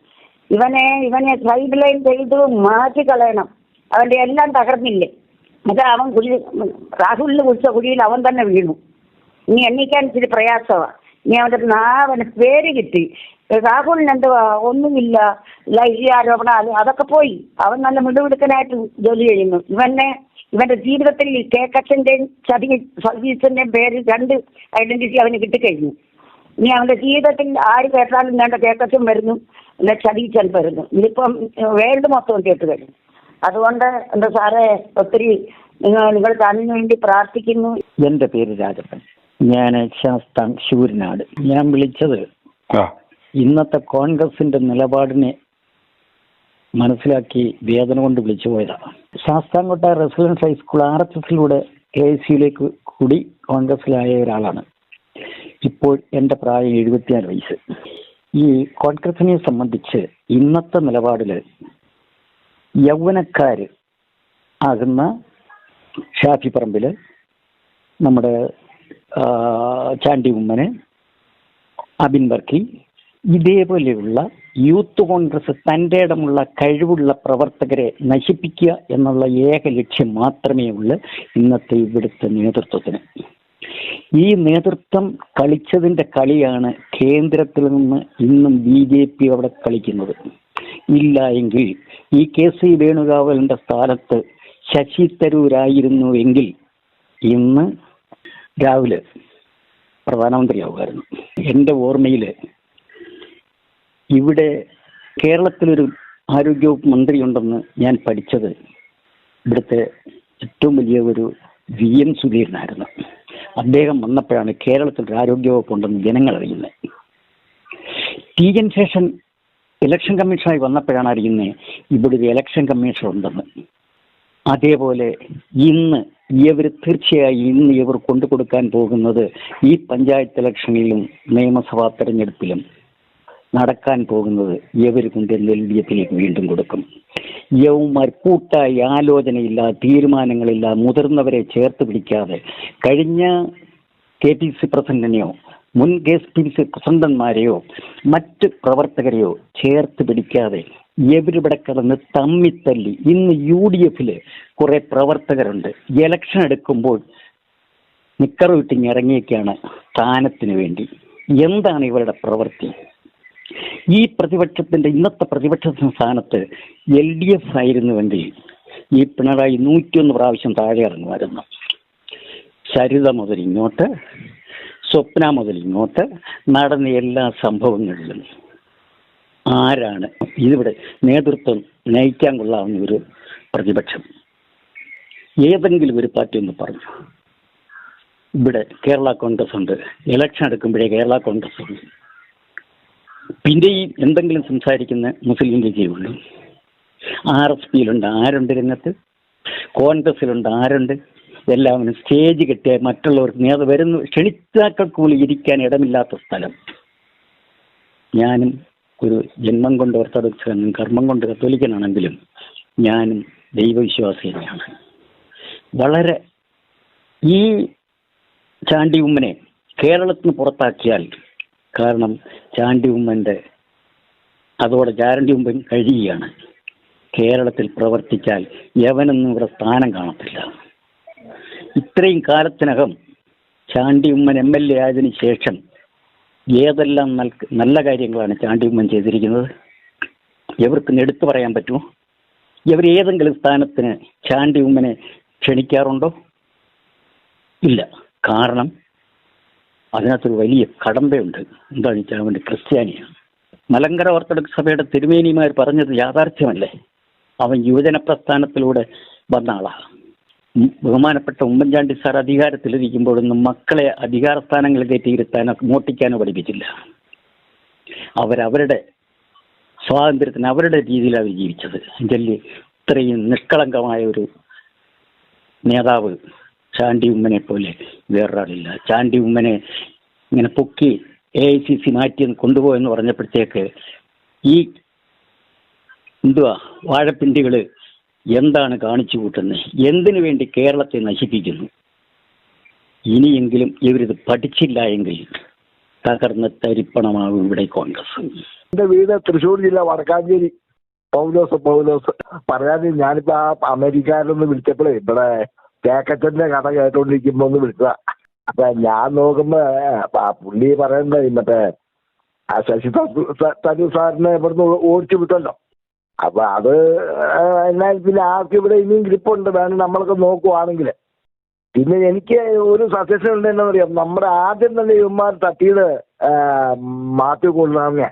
ഇവനെ സൈഡ് ലൈൻ ചെയ്ത് മാറ്റി കളയണം. അവന്റെ എല്ലാം തകർന്നില്ലേ. അത് അവൻ രാഹുലിന് കുടിച്ച കുഴിയിൽ അവൻ തന്നെ വീണു. ഇനി എണ്ണിക്കാൻ ഇച്ചിരി പ്രയാസമാണ്. ഇനി അവന്റെ പേര് കിട്ടി. രാഹുലിന് എന്തുവാ ഒന്നുമില്ല, ലൈംഗിക ആരോപണം അതൊക്കെ പോയി. അവൻ നല്ല മിടുമിടുക്കനായിട്ട് ജോലി ചെയ്യുന്നു. ഇവന്റെ ജീവിതത്തിൽ കേക്കച്ചന്റെയും സർവീസിന്റെയും പേര് 2 ഐഡന്റിറ്റി അവന് കിട്ടിക്കഴിഞ്ഞു. ഇനി അവന്റെ ജീവിതത്തിൽ ആര് കേട്ടാലും വേണ്ട കേക്കച്ചൻ വരുന്നു, അല്ലെ ചതീച്ചൻ വരുന്നു. ഇതിപ്പം വേൾഡ് മൊത്തം കേട്ട് കഴിഞ്ഞു. അതുകൊണ്ട് എന്താ സാറേ, ഒത്തിരി നിങ്ങൾ അതിനു വേണ്ടി പ്രാർത്ഥിക്കുന്നു. എന്റെ പേര് രാജപ്പൻ. ഞാൻ ശാസ്താം ശൂരനാട്. ഞാൻ വിളിച്ചത് ഇന്നത്തെ കോൺഗ്രസിന്റെ നിലപാടിനെ മനസ്സിലാക്കി വേദന കൊണ്ട് വിളിച്ചു പോയതാണ്. ശാസ്താംകോട്ട റെസിഡൻസ് ഹൈസ്കൂൾ RSSലൂടെ AICയിലേക്ക് കൂടി കോൺഗ്രസിലായ ഒരാളാണ്. ഇപ്പോൾ എൻ്റെ പ്രായം 74 വയസ്സ്. ഈ കോൺഗ്രസിനെ സംബന്ധിച്ച് ഇന്നത്തെ നിലപാടില് യൗവനക്കാര് ആകുന്ന ഷാഫി പറമ്പില്, നമ്മുടെ ചാണ്ടി ഉമ്മന്, അബിൻ വർക്കി, ഇതേപോലെയുള്ള യൂത്ത് കോൺഗ്രസ് തൻ്റെ ഇടമുള്ള കഴിവുള്ള പ്രവർത്തകരെ നശിപ്പിക്കുക എന്നുള്ള ഏക ലക്ഷ്യം മാത്രമേ ഉള്ളൂ ഇന്നത്തെ ഇവിടുത്തെ നേതൃത്വത്തിന്. ഈ നേതൃത്വം കളിച്ചതിൻ്റെ കളിയാണ് കേന്ദ്രത്തിൽ നിന്ന് ഇന്നും BJP അവിടെ കളിക്കുന്നത്. ഇല്ല എങ്കിൽ ഈ KC വേണുഗോപാലിന്റെ സ്ഥാനത്ത് ശശി തരൂരായിരുന്നുവെങ്കിൽ ഇന്ന് രാവിലെ പ്രധാനമന്ത്രിയാവുമായിരുന്നു. എൻ്റെ ഓർമ്മയിൽ ഇവിടെ കേരളത്തിലൊരു ആരോഗ്യവകുപ്പ് മന്ത്രിയുണ്ടെന്ന് ഞാൻ പഠിച്ചത് ഇവിടുത്തെ ഏറ്റവും വലിയ ഒരു VM സുധീരനായിരുന്നു. അദ്ദേഹം വന്നപ്പോഴാണ് കേരളത്തിൽ ആരോഗ്യവകുപ്പ് ഉണ്ടെന്ന് ജനങ്ങൾ അറിയുന്നത്. TN ശേഷൻ ഇലക്ഷൻ കമ്മീഷനായി വന്നപ്പോഴാണ് അറിയുന്നത് ഇവിടെ ഒരു ഇലക്ഷൻ കമ്മീഷൻ ഉണ്ടെന്ന്. അതേപോലെ ഇന്ന് തീർച്ചയായും ഇവർ കൊണ്ടുകൊടുക്കാൻ പോകുന്നത് ഈ പഞ്ചായത്ത് ഇലക്ഷനിലും നിയമസഭാ തെരഞ്ഞെടുപ്പിലും നടക്കാൻ പോകുന്നത് ഇവർ കൊണ്ട് LDFിലേക്ക് വീണ്ടും കൊടുക്കും. യവന്മാർ കൂട്ടായി ആലോചനയില്ല, തീരുമാനങ്ങളില്ല, മുതിർന്നവരെ ചേർത്ത് പിടിക്കാതെ കഴിഞ്ഞ KPC പ്രസിഡന്റിനെയോ മുൻ KPC പ്രസിഡന്റുമാരെയോ മറ്റ് പ്രവർത്തകരെയോ ചേർത്ത് പിടിക്കാതെ ഇവരിവിടെ കിടന്ന് തമ്മിത്തല്ലി. ഇന്ന് UDFില് കുറെ പ്രവർത്തകരുണ്ട്. ഇലക്ഷൻ എടുക്കുമ്പോൾ നിക്കർ വിട്ടിങ് ഇറങ്ങിയൊക്കെയാണ് സ്ഥാനത്തിന് വേണ്ടി. എന്താണ് ഇവരുടെ പ്രവൃത്തി? ഈ ഇന്നത്തെ പ്രതിപക്ഷ സ്ഥാനത്ത് LDF ആയിരുന്നുവെങ്കിൽ ഈ പിണറായി 101 പ്രാവശ്യം താഴെ ഇറങ്ങുമായിരുന്നു. സരിത മുതൽ ഇങ്ങോട്ട്, സ്വപ്ന മുതൽ ഇങ്ങോട്ട് നടന്ന എല്ലാ സംഭവങ്ങളിലും ആരാണ് ഇതിവിടെ നേതൃത്വം നയിക്കാൻ കൊള്ളാവുന്ന ഒരു പ്രതിപക്ഷം? ഏതെങ്കിലും ഒരു പാർട്ടി ഒന്ന് പറഞ്ഞു. ഇവിടെ കേരള കോൺഗ്രസ് ഉണ്ട്, ഇലക്ഷൻ എടുക്കുമ്പോഴേ കേരള കോൺഗ്രസ് ഉണ്ട്. പിന്നെയും എന്തെങ്കിലും സംസാരിക്കുന്ന മുസ്ലിം ലീഗേ ഉള്ളൂ. RSPയിലുണ്ട് ആരുണ്ട് രംഗത്ത്? കോൺഗ്രസിലുണ്ട് ആരുണ്ട്? എല്ലാവരും സ്റ്റേജ് കെട്ടിയ മറ്റുള്ളവർക്ക് വരുന്നു. ക്ഷണിതാക്കൾക്ക് പോലും ഇരിക്കാൻ ഇടമില്ലാത്ത സ്ഥലം. ഞാനും ഒരു ജന്മം കൊണ്ട് ഓർത്തഡോക്സാണെന്നും കർമ്മം കൊണ്ട് കത്തോലിക്കനാണെങ്കിലും ഞാനും ദൈവവിശ്വാസി തന്നെയാണ്. വളരെ ഈ ചാണ്ടി ഉമ്മനെ കേരളത്തിൽ നിന്ന് പുറത്താക്കിയാൽ, കാരണം ചാണ്ടി ഉമ്മൻ്റെ അതോടെ ചാണ്ടി ഉമ്മൻ കഴിയുകയാണ്. കേരളത്തിൽ പ്രവർത്തിച്ചാൽ യവനൊന്നും ഇവിടെ സ്ഥാനം കാണത്തില്ല. ഇത്രയും കാലത്തിനകം ചാണ്ടി ഉമ്മൻ MLA ആയതിനു ശേഷം ഏതെല്ലാം നല്ല കാര്യങ്ങളാണ് ചാണ്ടി ഉമ്മൻ ചെയ്തിരിക്കുന്നത്? എവർക്കും എടുത്തു പറയാൻ പറ്റുമോ? ഇവർ ഏതെങ്കിലും സ്ഥാനത്തിന് ചാണ്ടി ഉമ്മനെ ക്ഷണിക്കാറുണ്ടോ? ഇല്ല. കാരണം അതിനകത്തൊരു വലിയ കടമ്പയുണ്ട്. എന്താണെന്ന് വെച്ചാൽ അവൻ്റെ ക്രിസ്ത്യാനിയാണ്. മലങ്കര ഓർത്തഡോക്സ് സഭയുടെ തിരുമേനിമാർ പറഞ്ഞത് യാഥാർത്ഥ്യമല്ലേ? അവൻ യുവജന പ്രസ്ഥാനത്തിലൂടെ വന്ന ആളാണ്. ബഹുമാനപ്പെട്ട ഉമ്മൻചാണ്ടി സാർ അധികാരത്തിലിരിക്കുമ്പോഴൊന്നും മക്കളെ അധികാര സ്ഥാനങ്ങളിൽ കയറ്റിയിരുത്താനോ മോട്ടിക്കാനോ പഠിപ്പിച്ചില്ല. അവരവരുടെ സ്വാതന്ത്ര്യത്തിന് അവരുടെ രീതിയിൽ അവർ ജീവിച്ചത്. എങ്കിൽ ഇത്രയും നിഷ്കളങ്കമായ ഒരു നേതാവ് ചാണ്ടി ഉമ്മനെ പോലെ വേറൊരാളില്ല. ചാണ്ടി ഉമ്മനെ ഇങ്ങനെ പൊക്കി AICC മാറ്റി കൊണ്ടുപോയെന്ന് പറഞ്ഞപ്പോഴത്തേക്ക് ഈ വാഴപ്പിണ്ടികൾ എന്താണ് കാണിച്ചു കൂട്ടുന്നത്? എന്തിനു വേണ്ടി കേരളത്തെ നശിപ്പിക്കുന്നു? ഇനിയെങ്കിലും ഇവരിത് പഠിച്ചില്ല എങ്കിൽ തകർന്ന് തരിപ്പണമാകും ഇവിടെ കോൺഗ്രസ്. എന്റെ വീട് തൃശ്ശൂർ ജില്ല വടക്കാഞ്ചേരി. പൗലോസ് പറയാതെ ഞാനിപ്പോ ആ അമേരിക്കയിലൊന്ന് വിളിച്ചപ്പോഴേ ഇവിടെ കേക്കച്ചന്റെ കഥ കേട്ടോണ്ടിരിക്കുമ്പോ ഒന്ന് വിളിച്ചതാ. അപ്പൊ ഞാൻ നോക്കുമ്പോ പുള്ളി പറയുന്നത് മറ്റേ ശശി തരൂർ സാറിനെ ഇവിടുന്ന് ഓടിച്ചു വിട്ടല്ലോ. അപ്പൊ അത് എന്നാൽ പിന്നെ ആർക്ക് ഇവിടെ ഇനിയും ഗ്രിപ്പുണ്ട്, വേണം നമ്മളൊക്കെ നോക്കുവാണെങ്കിൽ. പിന്നെ എനിക്ക് ഒരു സജഷൻ ഉണ്ട്. എന്താ പറയാ, നമ്മുടെ ആദ്യം തന്നെ ഇവന്മാർ തട്ടിയത് മാത്യു കൊള്ളാമ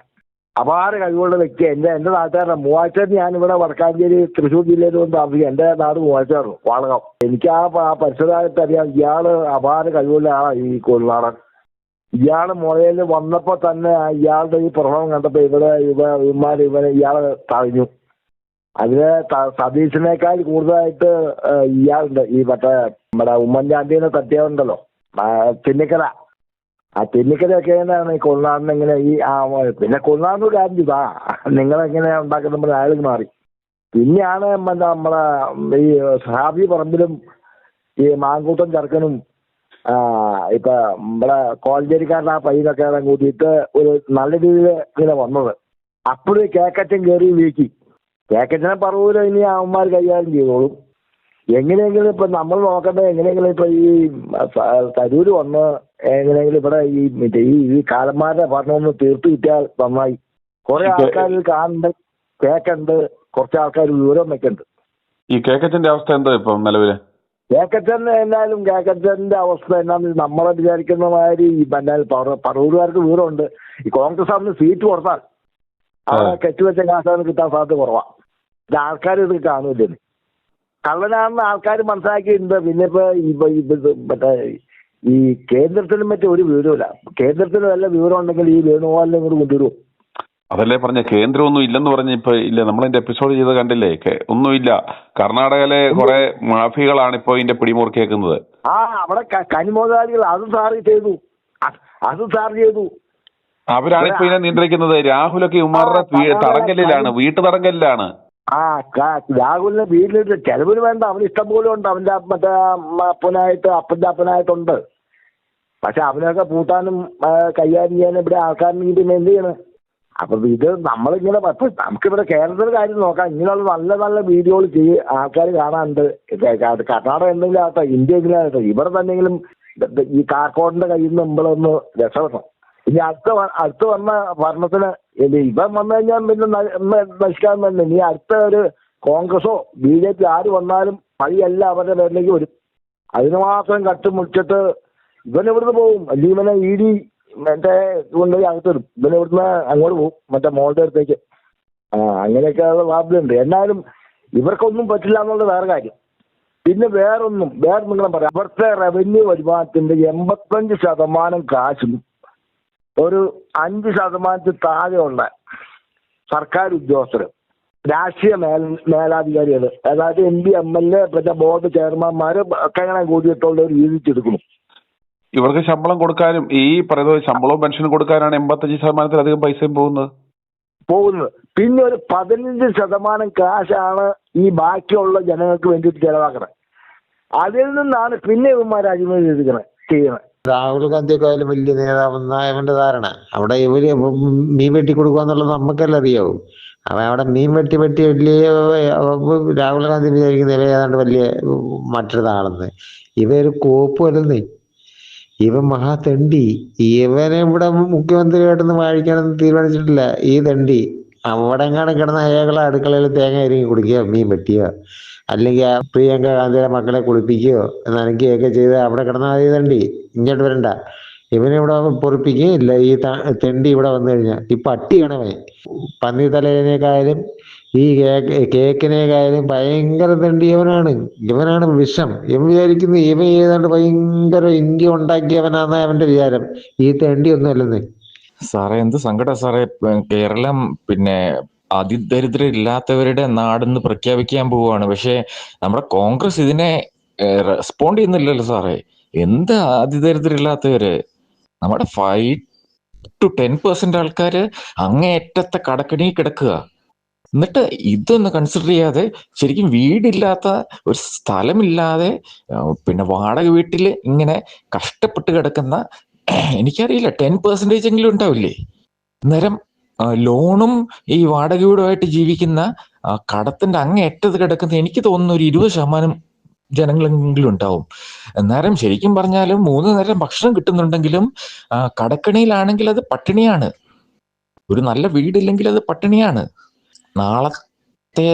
അപാര കഴിവുള്ള വ്യക്തി. എന്റെ നാട്ടുകാരനാണ് മൂവാഴ്ച. ഞാനിവിടെ വടക്കാഞ്ചേരി തൃശ്ശൂർ ജില്ലയിൽ വന്ന് താമസിക്കും. എന്റെ നാട് മൂവാഴ്ചയായിരുന്നു, വാളകം. എനിക്ക് ആ പരിസരമായിട്ട് അറിയാം. ഇയാള് അപാര കഴിവുള്ള ആളാണ് ഈ കൊള്ളാടൻ. ഇയാള് മുളയിൽ വന്നപ്പോ തന്നെ ഇയാളുടെ ഈ പ്രഭാവം കണ്ടപ്പോ ഇയാള് തഴഞ്ഞു. അതിന് സതീശിനേക്കാൾ കൂടുതലായിട്ട് ഇയാളുണ്ട്. ഈ നമ്മുടെ ഉമ്മൻചാണ്ടിനെ തട്ടിയതുണ്ടല്ലോ ചെന്നിക്കര. ആ ചെന്നിക്കരയൊക്കെ ഈ കൊള്ളാടിന് ഇങ്ങനെ പിന്നെ കൊള്ളാടിന് കാര്യം ചെയ്താ നിങ്ങളെങ്ങനെ ഉണ്ടാക്കുന്ന അയാൾ മാറി. പിന്നെയാണ് നമ്മളെ ഈ ഷാഫി പറമ്പിലും ഈ മാങ്കൂട്ടം ചെറുക്കനും ഇപ്പൊ നമ്മളെ കോളഞ്ചേരിക്കാരൻ്റെ ആ പയ്യനൊക്കെ കൂട്ടിയിട്ട് ഒരു നല്ല രീതിയിൽ ഇങ്ങനെ വന്നത്. അപ്പോഴും കേക്കറ്റൻ കയറി വീക്കി. കേക്കറ്റിനെ പറവൂര് ഇനി അവന്മാർ കൈകാര്യം ചെയ്തോളും. എങ്ങനെയെങ്കിലും ഇപ്പൊ നമ്മൾ നോക്കേണ്ടത് എങ്ങനെയെങ്കിലും ഇപ്പൊ ഈ തരൂര് വന്ന് എങ്ങനെയെങ്കിലും ഇവിടെ ഈ കാലന്മാരുടെ ഭരണമൊന്ന് തീർത്തു കിട്ടിയാൽ നന്നായി. കുറെ ആൾക്കാർ കാണുന്നുണ്ട്, കേക്കുണ്ട്, കുറച്ച് ആൾക്കാർ വിവരം വെക്കുന്നുണ്ട്. ഈ കേക്കറ്റിന്റെ അവസ്ഥ എന്താ ഇപ്പൊ നിലവില്? കേക്കറ്റൻ എന്നാലും കേക്കറ്റന്റെ അവസ്ഥ എന്നാന്ന് നമ്മളെ വിചാരിക്കുന്ന മാതിരി പറവൂരുകാർക്ക് വിവരമുണ്ട്. ഈ കോൺഗ്രസ് അവന് സീറ്റ് കൊടുത്താൽ അവിടെ കെട്ടുവെച്ച കാശാണ് കിട്ടാൻ സാധ്യത കുറവാണ്. ഇത് ആൾക്കാർ ഇത് കാണൂല്ലേ. കള്ളനാണെന്ന് ആൾക്കാർ മനസ്സിലാക്കിയിട്ടുണ്ട്. പിന്നെ മറ്റേ ഈ കേന്ദ്രത്തിനും മറ്റേ ഒരു വിവരമില്ല. കേന്ദ്രത്തിന് വല്ല വിവരം ഉണ്ടെങ്കിൽ ഈ വേണുഗോപാലിനെ ഇങ്ങോട്ട് കൊണ്ടുവരുമോ? അതല്ലേ പറഞ്ഞ, കേന്ദ്രം ഒന്നും ഇല്ലെന്ന് പറഞ്ഞ ഇപ്പൊ ഇല്ല. നമ്മളതിന്റെ എപ്പിസോഡ് ചെയ്ത് കണ്ടില്ലേ? ഒന്നുമില്ല. കർണാടകയിലെ കുറെ മാഫികളാണ് ഇപ്പൊ ഇതിന്റെ പിടിമുറുക്കിയേക്കുന്നത്. അവിടെ കനിമോദാരികൾ അതും സാറ് ചെയ്തു. അവരാണ് ഇപ്പൊ ഇതിനെ നിയന്ത്രിക്കുന്നത്. രാഹുലൊക്കെ ഉമ്മാരുടെ തടങ്കലിലാണ്, വീട്ടു തടങ്കലിലാണ്. രാഹുലിനെ വീട്ടിലിട്ട് ചെലവിന് വേണ്ട, അവന് ഇഷ്ടം പോലെ ഉണ്ട്. അവന്റെ മറ്റേ അപ്പന്റെ അപ്പനായിട്ടുണ്ട്. പക്ഷെ അവനൊക്കെ പൂട്ടാനും കൈകാര്യം ചെയ്യാനും ഇവിടെ ആൾക്കാരുണ്ടെങ്കിൽ പിന്നെ എന്ത് ചെയ്യണം? അപ്പൊ ഇത് നമ്മളിങ്ങനെ നമുക്കിവിടെ കേരളത്തിലെ കാര്യം നോക്കാം. ഇങ്ങനെയുള്ള നല്ല നല്ല വീഡിയോകൾ ആൾക്കാർ കാണാനുണ്ട്. കർണാടക എന്തെങ്കിലും ആകട്ടെ, ഇന്ത്യ എങ്കിലും ആകട്ടെ, ഇവിടെ തന്നെങ്കിലും ഈ കാക്കോടിന്റെ കയ്യിൽ നിന്ന് നമ്മളൊന്ന് രക്ഷപ്പെടണം. ഇനി അടുത്ത് വന്ന ഭരണത്തിന് ഇവൻ വന്നു കഴിഞ്ഞാൽ പിന്നെ നശിക്കാൻ തന്നെ. ഇനി അടുത്ത ഒരു കോൺഗ്രസോ BJP ആര് വന്നാലും പഴിയെല്ലാം അവരുടെ പേരിലേക്ക് വരും. അതിന് മാത്രം കട്ടുമുടിച്ചിട്ട് ഇവൻ ഇവിടുന്ന് പോകും. അല്ലെങ്കിൽ ഇവനെ ED മറ്റേ കൊണ്ടുപോയി അകത്തിടും. പിന്നെ ഇവിടുന്ന് അങ്ങോട്ട് പോകും മറ്റേ മോളുടെ അടുത്തേക്ക്. അങ്ങനെയൊക്കെയുള്ള സാധ്യതയുണ്ട്. എന്നാലും ഇവർക്കൊന്നും പറ്റില്ല എന്നുള്ള വേറെ കാര്യം. പിന്നെ വേറെ നിങ്ങളെ പറയാം, അവിടുത്തെ റവന്യൂ വരുമാനത്തിന്റെ 85% കാശും ഒരു 5% താഴെയുള്ള സർക്കാർ ഉദ്യോഗസ്ഥർ, രാഷ്ട്രീയ മേലാധികാരികൾ, അതായത് MP, MLA, പിന്നെ ബോർഡ് ചെയർമാൻമാര് ഒക്കെ അങ്ങനെ കൂടിയിട്ടുള്ള ഒരു വീതിച്ചെടുക്കുന്നു. ഇവർക്ക് ശമ്പളം കൊടുക്കാനും ഈ പറയുന്നത് ശമ്പളവും പെൻഷനും കൊടുക്കാനാണ് 85%-ലധികം പൈസയും പോകുന്നത്. പിന്നെ ഒരു 15% കാശാണ് ഈ ബാക്കിയുള്ള ജനങ്ങൾക്ക് വേണ്ടിയിട്ട് ചെലവാക്കുന്നത്. അതിൽ നിന്നാണ് പിന്നെ ഇവന്മാർ അഴിമതി ചെയ്യുന്നത്. രാഹുൽ ഗാന്ധിയൊക്കെ ആയാലും വലിയ നേതാവെന്ന ഇവന്റെ ധാരണ. അവിടെ ഇവര് മീൻ വെട്ടി കൊടുക്കുക എന്നുള്ളത് നമുക്കെല്ലാം അറിയാവും. അവൻ അവിടെ മീൻ വെട്ടി വലിയ രാഹുൽ ഗാന്ധി വിചാരിക്കുന്ന ഇവ ഏതാണ്ട് വലിയ മറ്റൊരിതാണെന്ന്. ഇവയൊരു കോപ്പ് വരുന്നേ. ഇവൻ മഹാതെണ്ടി. ഇവനെ ഇവിടെ മുഖ്യമന്ത്രിയായിട്ടൊന്നും വാഴിക്കാനൊന്നും തീരുമാനിച്ചിട്ടില്ല. ഈ തെണ്ടി അവിടെ എങ്ങാനും കിടന്ന അയാളെ അടുക്കളയിൽ തേങ്ങ അരിങ്ങി കുടിക്കുകയോ മീൻ വെട്ടിയോ അല്ലെങ്കിൽ ആ പ്രിയങ്ക ഗാന്ധിയുടെ മക്കളെ കുളിപ്പിക്കുകയോ നനയ്ക്കുകയൊക്കെ ചെയ്ത് അവിടെ കിടന്നാൽ മതി. തണ്ടി ഇങ്ങോട്ട് വരണ്ട. ഇവനെ ഇവിടെ പൊറിപ്പിക്കുകയില്ല. ഈ തെണ്ടി ഇവിടെ വന്നു കഴിഞ്ഞാൽ ഈ പട്ടിയാണവൻ. പന്നി തലേനേക്കായാലും ഈ കേക്കിനേക്കായാലും ഭയങ്കര തെണ്ടി ഇവനാണ് വിഷം. ഇവൻ വിചാരിക്കുന്നു ഇവൻ ഏതാണ്ട് ഭയങ്കര ഇന്ത്യ ഉണ്ടാക്കിയവനാന്ന അവന്റെ വിചാരം. ഈ തെണ്ടി ഒന്നും അല്ലെന്ന്. സാറേ, എന്ത് സങ്കടം സാറേ. കേരളം പിന്നെ അതിദരിദ്രം ഇല്ലാത്തവരുടെ നാടെന്ന് പ്രഖ്യാപിക്കാൻ പോവുകയാണ്. പക്ഷെ നമ്മുടെ കോൺഗ്രസ് ഇതിനെ റെസ്പോണ്ട് ചെയ്യുന്നില്ലല്ലോ സാറേ. എന്ത് അതിദരിദ്രം ഇല്ലാത്തവര്? നമ്മുടെ 5-10% ആൾക്കാര് അങ്ങേയറ്റത്തെ കടക്കണി കിടക്കുക. എന്നിട്ട് ഇതൊന്ന് കൺസിഡർ ചെയ്യാതെ ശരിക്കും വീടില്ലാത്ത, ഒരു സ്ഥലമില്ലാതെ, പിന്നെ വാടക വീട്ടിൽ ഇങ്ങനെ കഷ്ടപ്പെട്ട് കിടക്കുന്ന, എനിക്കറിയില്ല 10% എങ്കിലും ഉണ്ടാവില്ലേ. അന്നേരം ലോണും ഈ വാടക വീടുമായിട്ട് ജീവിക്കുന്ന, കടത്തിന്റെ അങ്ങേയറ്റത്ത് കിടക്കുന്ന, എനിക്ക് തോന്നുന്നു ഒരു 20% ജനങ്ങളെങ്കിലും ഉണ്ടാവും. അന്നേരം ശരിക്കും പറഞ്ഞാലും 3 നേരം ഭക്ഷണം കിട്ടുന്നുണ്ടെങ്കിലും കടക്കണിയിലാണെങ്കിൽ അത് പട്ടിണിയാണ്. ഒരു നല്ല വീടില്ലെങ്കിൽ അത് പട്ടിണിയാണ്. നാളത്തെ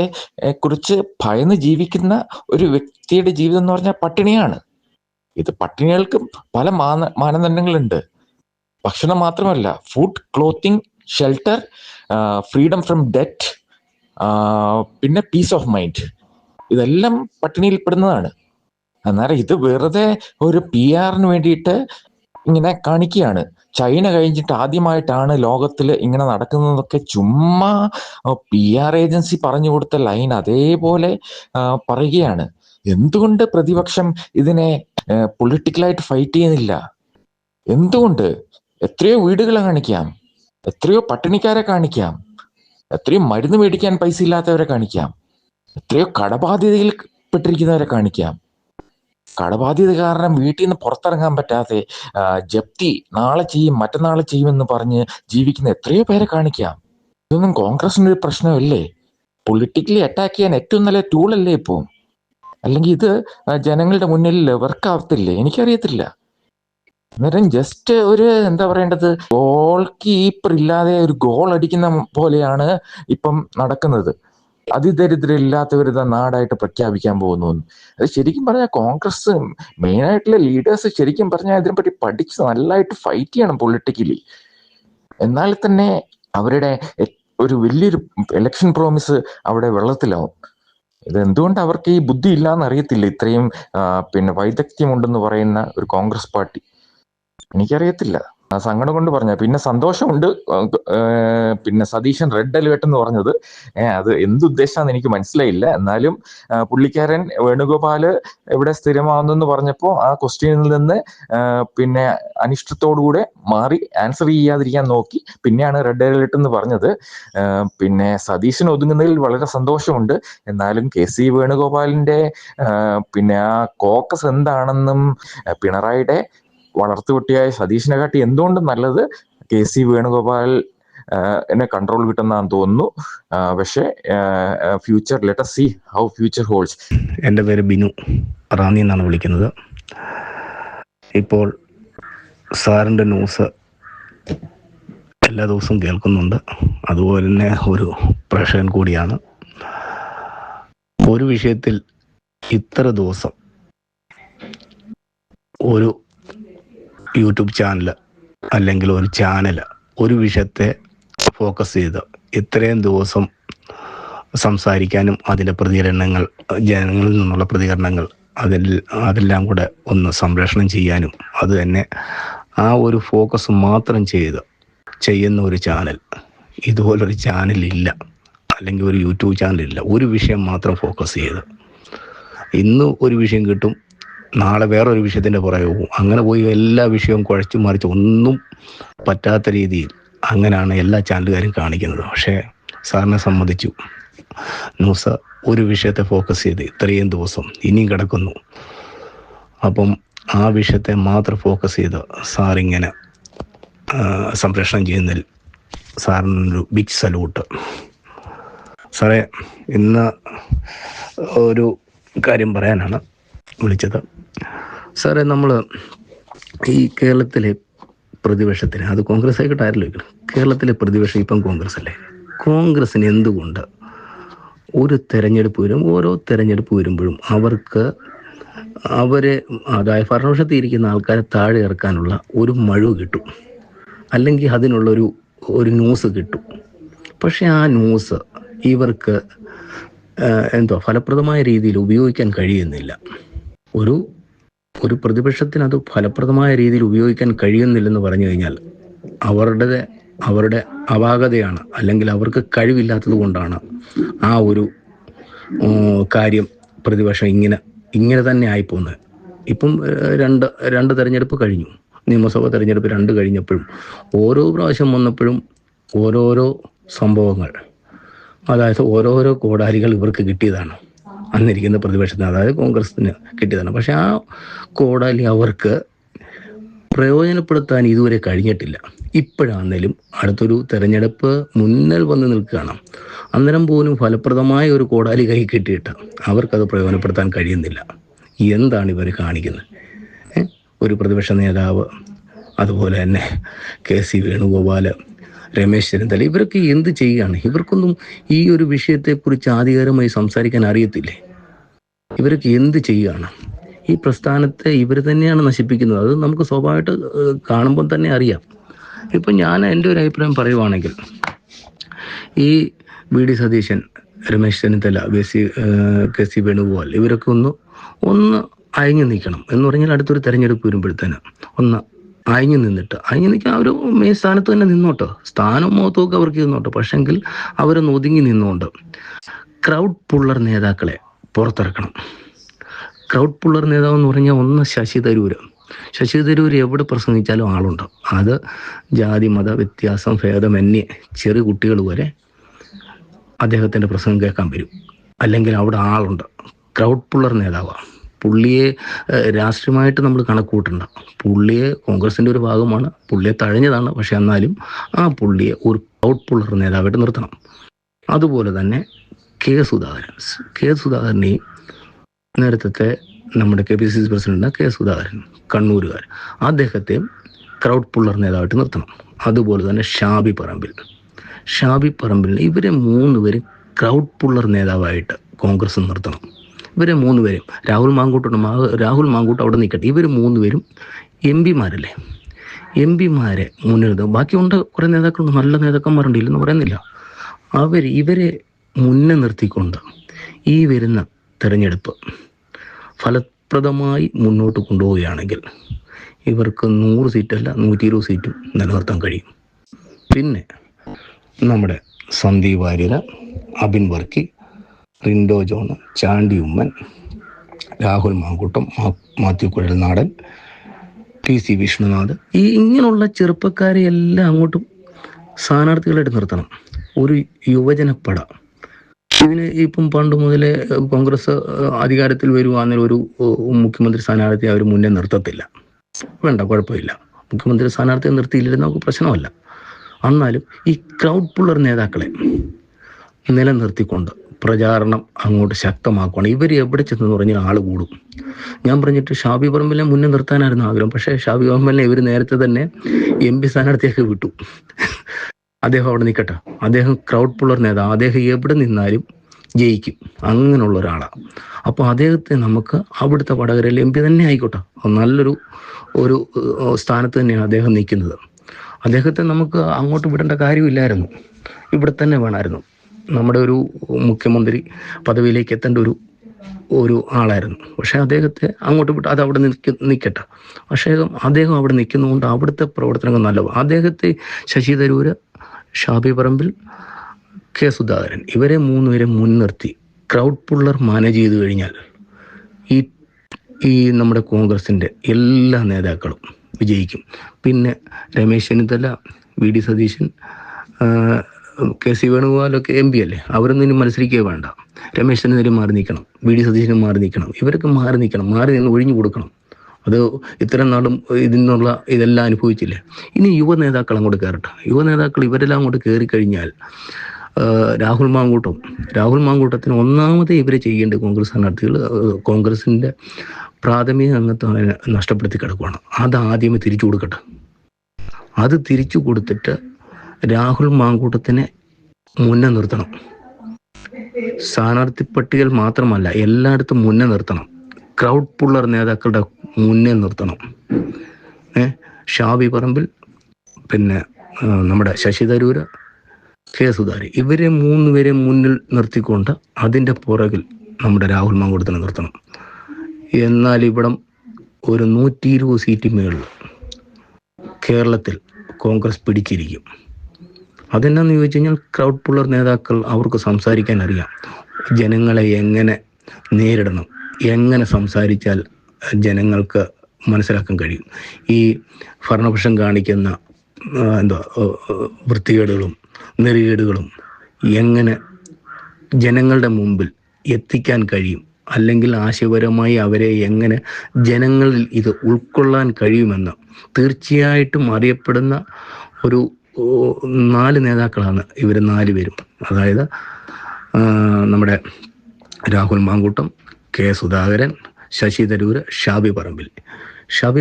കുറിച്ച് ഭയന്ന് ജീവിക്കുന്ന ഒരു വ്യക്തിയുടെ ജീവിതം എന്ന് പറഞ്ഞാൽ പട്ടിണിയാണ്. ഇത് പട്ടിണികൾക്ക് പല മാനദണ്ഡങ്ങളുണ്ട്. ഭക്ഷണം മാത്രമല്ല, food, clothing, shelter, freedom from debt, പിന്നെ പീസ് ഓഫ് മൈൻഡ്. ഇതെല്ലാം പട്ടിണിയിൽ പെടുന്നതാണ്. അന്നേരം ഇത് വെറുതെ ഒരു PR വേണ്ടിയിട്ട് ഇങ്ങനെ കാണിക്കുകയാണ്. ചൈന കഴിഞ്ഞിട്ട് ആദ്യമായിട്ടാണ് ലോകത്തിൽ ഇങ്ങനെ നടക്കുന്നതൊക്കെ ചുമ്മാ PR ഏജൻസി പറഞ്ഞു കൊടുത്ത ലൈൻ അതേപോലെ പറയുകയാണ്. എന്തുകൊണ്ട് പ്രതിപക്ഷം ഇതിനെ പൊളിറ്റിക്കലായിട്ട് ഫൈറ്റ് ചെയ്യുന്നില്ല? എന്തുകൊണ്ട്? എത്രയോ വീടുകളെ കാണിക്കാം, എത്രയോ പട്ടിണിക്കാരെ കാണിക്കാം, എത്രയോ മരുന്ന് മേടിക്കാൻ പൈസ ഇല്ലാത്തവരെ കാണിക്കാം, എത്രയോ കടബാധ്യതയിൽ പെട്ടിരിക്കുന്നവരെ കാണിക്കാം. കടബാധ്യത കാരണം വീട്ടിൽ നിന്ന് പുറത്തിറങ്ങാൻ പറ്റാതെ ജപ്തി നാളെ ചെയ്യും മറ്റന്നാളെ ചെയ്യുമെന്ന് പറഞ്ഞ് ജീവിക്കുന്ന എത്രയോ പേരെ കാണിക്കാം. ഇതൊന്നും കോൺഗ്രസിന് ഒരു പ്രശ്നമല്ലേ? പൊളിറ്റിക്കലി അറ്റാക്ക് ചെയ്യാൻ ഏറ്റവും നല്ല ടൂളല്ലേ ഇപ്പോൾ? അല്ലെങ്കിൽ ഇത് ജനങ്ങളുടെ മുന്നിൽ വർക്കാവത്തില്ലേ? എനിക്കറിയത്തില്ല. അന്നേരം ജസ്റ്റ് ഒരു എന്താ പറയേണ്ടത്, ഗോൾ കീപ്പർ ഇല്ലാതെ ഒരു ഗോൾ അടിക്കുന്ന പോലെയാണ് ഇപ്പം നടക്കുന്നത്. അതിദരിദ്രം ഇല്ലാത്തവരുടെ നാടായിട്ട് പ്രഖ്യാപിക്കാൻ പോകുന്നു. അത് ശരിക്കും പറഞ്ഞാൽ കോൺഗ്രസ് മെയിനായിട്ടുള്ള ലീഡേഴ്സ് ശരിക്കും പറഞ്ഞാൽ ഇതിനെപ്പറ്റി പഠിച്ച് നല്ലതായിട്ട് ഫൈറ്റ് ചെയ്യണം പൊളിറ്റിക്കലി. എന്നാൽ തന്നെ അവരുടെ ഒരു വലിയൊരു ഇലക്ഷൻ പ്രോമിസ് അവിടെ വെള്ളത്തിലാവും. ഇത് എന്തുകൊണ്ട് അവർക്ക് ഈ ബുദ്ധി ഇല്ലാന്ന് അറിയത്തില്ല. ഇത്രയും പിന്നെ വൈദഗ്ധ്യമുണ്ടെന്ന് പറയുന്ന ഒരു കോൺഗ്രസ് പാർട്ടി. എനിക്കറിയത്തില്ല. സങ്കടം കൊണ്ട് പറഞ്ഞ. പിന്നെ സന്തോഷമുണ്ട്. പിന്നെ സതീശൻ റെഡ് അലേർട്ട് എന്ന് പറഞ്ഞത് അത് എന്തുദ്ദേശാന്ന് എനിക്ക് മനസ്സിലായില്ല. എന്നാലും പുള്ളിക്കാരൻ വേണുഗോപാല് ഇവിടെ സ്ഥിരമാവുന്നെന്ന് പറഞ്ഞപ്പോൾ ആ ക്വസ്റ്റ്യനിൽ നിന്ന് പിന്നെ അനിഷ്ടത്തോടുകൂടെ മാറി ആൻസർ ചെയ്യാതിരിക്കാൻ നോക്കി. പിന്നെയാണ് റെഡ് അലേർട്ട് എന്ന് പറഞ്ഞത്. പിന്നെ സതീശൻ ഒതുങ്ങുന്നതിൽ വളരെ സന്തോഷമുണ്ട്. എന്നാലും KC വേണുഗോപാലിന്റെ പിന്നെ ആ കോക്കസ് എന്താണെന്നും പിണറായിയുടെ വളർത്തുകുട്ടിയായ സതീഷിനെ കാട്ടി എന്തുകൊണ്ടും നല്ലത് KC വേണുഗോപാൽ എന്നെ കൺട്രോൾ കിട്ടുന്നതാണെന്ന് തോന്നുന്നു. പക്ഷേ future let us see how future holds. എൻ്റെ പേര് ബിനു, റാന്നി എന്നാണ് വിളിക്കുന്നത്. ഇപ്പോൾ സാറിൻ്റെ ന്യൂസ് എല്ലാ ദിവസവും കേൾക്കുന്നുണ്ട്. അതുപോലെ തന്നെ ഒരു പ്രേക്ഷകൻ കൂടിയാണ്. ഒരു വിഷയത്തിൽ ഇത്ര ദിവസം ഒരു യൂട്യൂബ് ചാനൽ അല്ലെങ്കിൽ ഒരു ചാനൽ ഒരു വിഷയത്തെ ഫോക്കസ് ചെയ്ത് ഇത്രയും ദിവസം സംസാരിക്കാനും അതിൻ്റെ പ്രതികരണങ്ങൾ, ജനങ്ങളിൽ നിന്നുള്ള പ്രതികരണങ്ങൾ അതെല്ലാം കൂടെ ഒന്ന് സംപ്രേഷണം ചെയ്യാനും അത് തന്നെ ആ ഒരു ഫോക്കസ് മാത്രം ചെയ്യുന്ന ഒരു ചാനൽ, ഇതുപോലൊരു ചാനലില്ല, അല്ലെങ്കിൽ ഒരു യൂട്യൂബ് ചാനലില്ല. ഒരു വിഷയം മാത്രം ഫോക്കസ് ചെയ്ത് ഇന്ന് ഒരു വിഷയം കിട്ടും, നാളെ വേറൊരു വിഷയത്തിൻ്റെ പുറകെ പോകും. അങ്ങനെ പോയി എല്ലാ വിഷയവും കുഴച്ചു മറിച്ച് ഒന്നും പറ്റാത്ത രീതിയിൽ അങ്ങനെയാണ് എല്ലാ ചാനലുകാരും കാണിക്കുന്നത്. പക്ഷേ സാറിനെ സംബന്ധിച്ചു ന്യൂസ് ഒരു വിഷയത്തെ ഫോക്കസ് ചെയ്ത് ഇത്രയും ദിവസം ഇനിയും കിടക്കുന്നു. അപ്പം ആ വിഷയത്തെ മാത്രം ഫോക്കസ് ചെയ്ത് സാറിങ്ങനെ സംപ്രേഷണം ചെയ്യുന്നതിൽ സാറിനൊരു ബിഗ് സല്യൂട്ട്. സാറേ, ഇന്ന് ഒരു കാര്യം പറയാനാണ് വിളിച്ചത്. സാറേ, നമ്മൾ ഈ കേരളത്തിലെ പ്രതിപക്ഷത്തിന്, അത് കോൺഗ്രസ് ആയിക്കോട്ടെ ആരിലും, കേരളത്തിലെ പ്രതിപക്ഷം ഇപ്പം കോൺഗ്രസ് അല്ലേ, കോൺഗ്രസ്സിന് എന്തുകൊണ്ട് ഒരു തെരഞ്ഞെടുപ്പ് ഓരോ തെരഞ്ഞെടുപ്പ് വരുമ്പോഴും അവരെ അതായത് ഭരണപക്ഷത്തിൽ ഇരിക്കുന്ന ആൾക്കാരെ താഴെ ഇറക്കാനുള്ള ഒരു മഴവ് കിട്ടും, അല്ലെങ്കിൽ അതിനുള്ളൊരു ന്യൂസ് കിട്ടും. പക്ഷെ ആ ന്യൂസ് ഇവർക്ക് ഫലപ്രദമായ രീതിയിൽ ഉപയോഗിക്കാൻ കഴിയുന്നില്ല. ഒരു പ്രതിപക്ഷത്തിന് അത് ഫലപ്രദമായ രീതിയിൽ ഉപയോഗിക്കാൻ കഴിയുന്നില്ലെന്ന് പറഞ്ഞു കഴിഞ്ഞാൽ അവരുടെ അപാകതയാണ്, അല്ലെങ്കിൽ അവർക്ക് കഴിവില്ലാത്തത് കൊണ്ടാണ് ആ ഒരു കാര്യം പ്രതിപക്ഷം ഇങ്ങനെ തന്നെ ആയിപ്പോകുന്നത്. ഇപ്പം രണ്ട് തെരഞ്ഞെടുപ്പ് കഴിഞ്ഞു, നിയമസഭാ തെരഞ്ഞെടുപ്പ് 2 കഴിഞ്ഞപ്പോഴും ഓരോ പ്രാവശ്യം വന്നപ്പോഴും ഓരോരോ സംഭവങ്ങൾ, അതായത് ഓരോരോ കോടാലികൾ ഇവർക്ക് കിട്ടിയതാണ്, അന്നിരിക്കുന്ന പ്രതിപക്ഷത്തിന്, അതായത് കോൺഗ്രസിന് കിട്ടിയതാണ്. പക്ഷെ ആ കോടാലി അവർക്ക് പ്രയോജനപ്പെടുത്താൻ ഇതുവരെ കഴിഞ്ഞിട്ടില്ല. ഇപ്പോഴാണെങ്കിലും അടുത്തൊരു തെരഞ്ഞെടുപ്പ് മുന്നിൽ വന്ന് നിൽക്കുകയാണ്, അന്നേരം പോലും ഫലപ്രദമായ ഒരു കോടാലി കൈ കിട്ടിയിട്ട് അവർക്കത് പ്രയോജനപ്പെടുത്താൻ കഴിയുന്നില്ല. എന്താണ് ഇവർ കാണിക്കുന്നത്? ഒരു പ്രതിപക്ഷ നേതാവ്, അതുപോലെ തന്നെ KC വേണുഗോപാൽ, രമേശ് ചെന്നിത്തല, ഇവരൊക്കെ എന്ത് ചെയ്യുകയാണ്? ഇവർക്കൊന്നും ഈ ഒരു വിഷയത്തെക്കുറിച്ച് ആധികാരികമായി സംസാരിക്കാൻ അറിയത്തില്ലേ? ഇവരൊക്കെ എന്ത് ചെയ്യുകയാണ്? ഈ പ്രസ്ഥാനത്തെ ഇവർ തന്നെയാണ് നശിപ്പിക്കുന്നത്. അത് നമുക്ക് സ്വാഭാവികമായിട്ട് കാണുമ്പോൾ തന്നെ അറിയാം. ഇപ്പം ഞാൻ എൻ്റെ ഒരു അഭിപ്രായം പറയുവാണെങ്കിൽ, ഈ VD സതീശൻ, രമേശ് ചെന്നിത്തല, KC വേണുഗോപാൽ, ഇവരൊക്കെ ഒന്ന് അയഞ്ഞു നിൽക്കണം. എന്ന് പറഞ്ഞാൽ അടുത്തൊരു തെരഞ്ഞെടുപ്പ് വരുമ്പോഴത്തേന് ഒന്ന് അയഞ്ഞു നിൽക്കാൻ അവർ മെയിൻ സ്ഥാനത്ത് തന്നെ നിന്നോട്ടോ, സ്ഥാനം മുഖത്തൊക്കെ അവർക്ക് നിന്നോട്ടോ. പക്ഷെങ്കിൽ അവരൊന്ന് ഒതുങ്ങി നിന്നുകൊണ്ട് ക്രൗഡ് പുള്ളർ നേതാക്കളെ പുറത്തിറക്കണം. ക്രൗഡ് പുള്ളർ നേതാവ് എന്ന് പറഞ്ഞാൽ ഒന്ന് ശശി തരൂർ എവിടെ പ്രസംഗിച്ചാലും ആളുണ്ട്. അത് ജാതി മത വ്യത്യാസം ഭേദമന്യേ ചെറിയ കുട്ടികൾ വരെ അദ്ദേഹത്തിൻ്റെ പ്രസംഗം കേൾക്കാൻ വരും, അല്ലെങ്കിൽ അവിടെ ആളുണ്ട്. ക്രൗഡ് പുള്ളർ നേതാവാണ്. പുള്ളിയെ രാഷ്ട്രീയമായിട്ട് നമ്മൾ കണക്കൂട്ടണ്ട. പുള്ളിയെ കോൺഗ്രസിൻ്റെ ഒരു ഭാഗമാണ്, പുള്ളിയെ തഴഞ്ഞതാണ്. പക്ഷെ എന്നാലും ആ പുള്ളിയെ ഒരു ക്രൗഡ് പുള്ളർ നേതാവായിട്ട് നിർത്തണം. അതുപോലെ തന്നെ കെ സുധാകരനെയും നേരത്തെ നമ്മുടെ KPCC പ്രസിഡന്റ് കെ സുധാകരൻ, കണ്ണൂരുകാർ, അദ്ദേഹത്തെയും ക്രൗഡ് പുള്ളർ നേതാവായിട്ട് നിർത്തണം. അതുപോലെ തന്നെ ഷാബി പറമ്പിൽ ഇവരെ 3 പേരും ക്രൗഡ് പുള്ളർ നേതാവായിട്ട് കോൺഗ്രസ് നിർത്തണം. ഇവരെ 3 പേരും, രാഹുൽ മാങ്കൂട്ട് അവിടെ നിൽക്കട്ടെ, ഇവർ 3 പേരും MP-മാരല്ലേ, MP-മാരെ മുന്നിൽ നിർത്തും. ബാക്കിയുണ്ട് കുറേ നേതാക്കളുണ്ട്, നല്ല നേതാക്കന്മാരുണ്ട്, ഇല്ലെന്ന് പറയുന്നില്ല. ഇവരെ മുന്നേ നിർത്തിക്കൊണ്ട് ഈ വരുന്ന തെരഞ്ഞെടുപ്പ് ഫലപ്രദമായി മുന്നോട്ട് കൊണ്ടുപോവുകയാണെങ്കിൽ ഇവർക്ക് 100 സീറ്റല്ല 120 സീറ്റും നിലനിർത്താൻ കഴിയും. പിന്നെ നമ്മുടെ സന്ദീപ് വാര്യർ, അബിൻ വർക്കി, റിൻഡോ ജോൺ, ചാണ്ടി ഉമ്മൻ, രാഹുൽ മാങ്കൂട്ടം, മാത്യു കുഴൽനാടൻ, PC വിഷ്ണുനാഥ്, ഇങ്ങനെയുള്ള ചെറുപ്പക്കാരെ എല്ലാം അങ്ങോട്ടും സ്ഥാനാർത്ഥികളായിട്ട് നിർത്തണം. ഒരു യുവജനപ്പട. ഇതിന് ഇപ്പം പണ്ട് മുതലേ കോൺഗ്രസ് അധികാരത്തിൽ വരുവാണെങ്കിൽ ഒരു മുഖ്യമന്ത്രി സ്ഥാനാർത്ഥി അവർ മുന്നേ നിർത്തത്തില്ല. വേണ്ട, കുഴപ്പമില്ല, മുഖ്യമന്ത്രി സ്ഥാനാർത്ഥിയെ നിർത്തിയില്ലെങ്കിൽ നമുക്ക് പ്രശ്നമല്ല. എന്നാലും ഈ ക്രൗഡ് പുള്ളർ നേതാക്കളെ നിലനിർത്തിക്കൊണ്ട് പ്രചാരണം അങ്ങോട്ട് ശക്തമാക്കുകയാണ്. ഇവർ എവിടെ ചെന്നെന്ന് പറഞ്ഞാൽ ആൾ കൂടും. ഞാൻ പറഞ്ഞിട്ട് ഷാബി പറമ്പിലിനെ മുന്നേ നിർത്താനായിരുന്നു ആഗ്രഹം. പക്ഷേ ഷാബി പറമ്പിലിനെ ഇവർ നേരത്തെ തന്നെ MP സ്ഥാനാർത്ഥിയൊക്കെ വിട്ടു. അദ്ദേഹം അവിടെ നിൽക്കട്ടെ, അദ്ദേഹം ക്രൗഡ് പുള്ളർ നേതാവ്. അദ്ദേഹം എവിടെ നിന്നാലും ജയിക്കും. അങ്ങനെയുള്ള ഒരാളാണ്. അപ്പോൾ അദ്ദേഹത്തെ നമുക്ക് അവിടുത്തെ വടകരയിൽ MP തന്നെ ആയിക്കോട്ടെ, നല്ലൊരു സ്ഥാനത്ത് തന്നെയാണ് അദ്ദേഹം നിൽക്കുന്നത്. അദ്ദേഹത്തെ നമുക്ക് അങ്ങോട്ട് വിടേണ്ട കാര്യമില്ലായിരുന്നു, ഇവിടെ തന്നെ വേണമായിരുന്നു. നമ്മുടെ ഒരു മുഖ്യമന്ത്രി പദവിയിലേക്ക് എത്തേണ്ട ഒരു ആളായിരുന്നു. പക്ഷെ അദ്ദേഹത്തെ അങ്ങോട്ട് വിട്ട് അത് അവിടെ നിൽക്കട്ടെ. പക്ഷേ അദ്ദേഹം അവിടെ നിൽക്കുന്നതുകൊണ്ട് അവിടുത്തെ പ്രവർത്തനങ്ങൾ നല്ലതാണ്. അദ്ദേഹത്തെ ശശി തരൂര്, ഷാബി പറമ്പിൽ, കെ സുധാകരൻ ഇവരെ 3 പേരെ മുൻനിർത്തി ക്രൗഡ് പുള്ളർ മാനേജ് ചെയ്ത് കഴിഞ്ഞാൽ ഈ നമ്മുടെ കോൺഗ്രസിൻ്റെ എല്ലാ നേതാക്കളും വിജയിക്കും. പിന്നെ Ramesh Chennithala, VD Satheesan, KC വേണുഗോപാലൊക്കെ MP അല്ലേ, അവരൊന്നും ഇനി മത്സരിക്കുക വേണ്ട. രമേശ് ചെന്നിത്തല മാറി നിൽക്കണം, VD സതീശനും മാറി നിൽക്കണം, ഇവരൊക്കെ മാറി നിന്ന് ഒഴിഞ്ഞു കൊടുക്കണം. അത് ഇത്രയും നാളും ഇതെല്ലാം അനുഭവിച്ചില്ലേ. ഇനി യുവ നേതാക്കൾ അങ്ങോട്ട് കയറട്ടെ. യുവ നേതാക്കൾ ഇവരെല്ലാം അങ്ങോട്ട് കയറിക്കഴിഞ്ഞാൽ രാഹുൽ മാങ്കൂട്ടത്തിന് ഒന്നാമതേ ഇവരെ ചെയ്യേണ്ട കോൺഗ്രസ് സ്ഥാനാർത്ഥികൾ കോൺഗ്രസിൻ്റെ പ്രാഥമിക അംഗത്വം നഷ്ടപ്പെടുത്തി കിടക്കുകയാണ്. അത് ആദ്യമേ തിരിച്ചു കൊടുക്കട്ടെ. അത് തിരിച്ചു കൊടുത്തിട്ട് രാഹുൽ മാങ്കൂട്ടത്തിനെ മുന്നേ നിർത്തണം. സ്ഥാനാർത്ഥി പട്ടികയിൽ മാത്രമല്ല, എല്ലായിടത്തും മുന്നേ നിർത്തണം. ക്രൗഡ് പുള്ളർ നേതാക്കളുടെ മുന്നേ നിർത്തണം. ഷാബി പറമ്പിൽ, പിന്നെ നമ്മുടെ ശശി തരൂര്, കെ സുധാകരൻ ഇവരെ 3 പേരെ മുന്നിൽ നിർത്തിക്കൊണ്ട് അതിൻ്റെ പുറകിൽ നമ്മുടെ രാഹുൽ മാങ്കൂട്ടത്തിനെ നിർത്തണം. എന്നാൽ ഇവിടം ഒരു 120 സീറ്റ് മേളിൽ കേരളത്തിൽ കോൺഗ്രസ് പിടിച്ചിരിക്കും. അതെന്നാന്ന് ചോദിച്ചു കഴിഞ്ഞാൽ ക്രൗഡ് പുള്ളർ നേതാക്കൾ അവർക്ക് സംസാരിക്കാൻ അറിയാം. ജനങ്ങളെ എങ്ങനെ നേരിടണം, എങ്ങനെ സംസാരിച്ചാൽ ജനങ്ങൾക്ക് മനസ്സിലാക്കാൻ കഴിയും. ഈ ഭരണപക്ഷം കാണിക്കുന്ന വൃത്തികേടുകളും നെറികേടുകളും എങ്ങനെ ജനങ്ങളുടെ മുമ്പിൽ എത്തിക്കാൻ കഴിയും, അല്ലെങ്കിൽ ആശയപരമായി അവരെ എങ്ങനെ ജനങ്ങളിൽ ഇത് ഉൾക്കൊള്ളാൻ കഴിയുമെന്ന് തീർച്ചയായിട്ടും അറിയപ്പെടുന്ന ഒരു 4 നേതാക്കളാണ് ഇവർ 4 പേരും. അതായത് നമ്മുടെ രാഹുൽ മാങ്കൂട്ടം, കെ സുധാകരൻ, ശശി തരൂര്, ഷാബി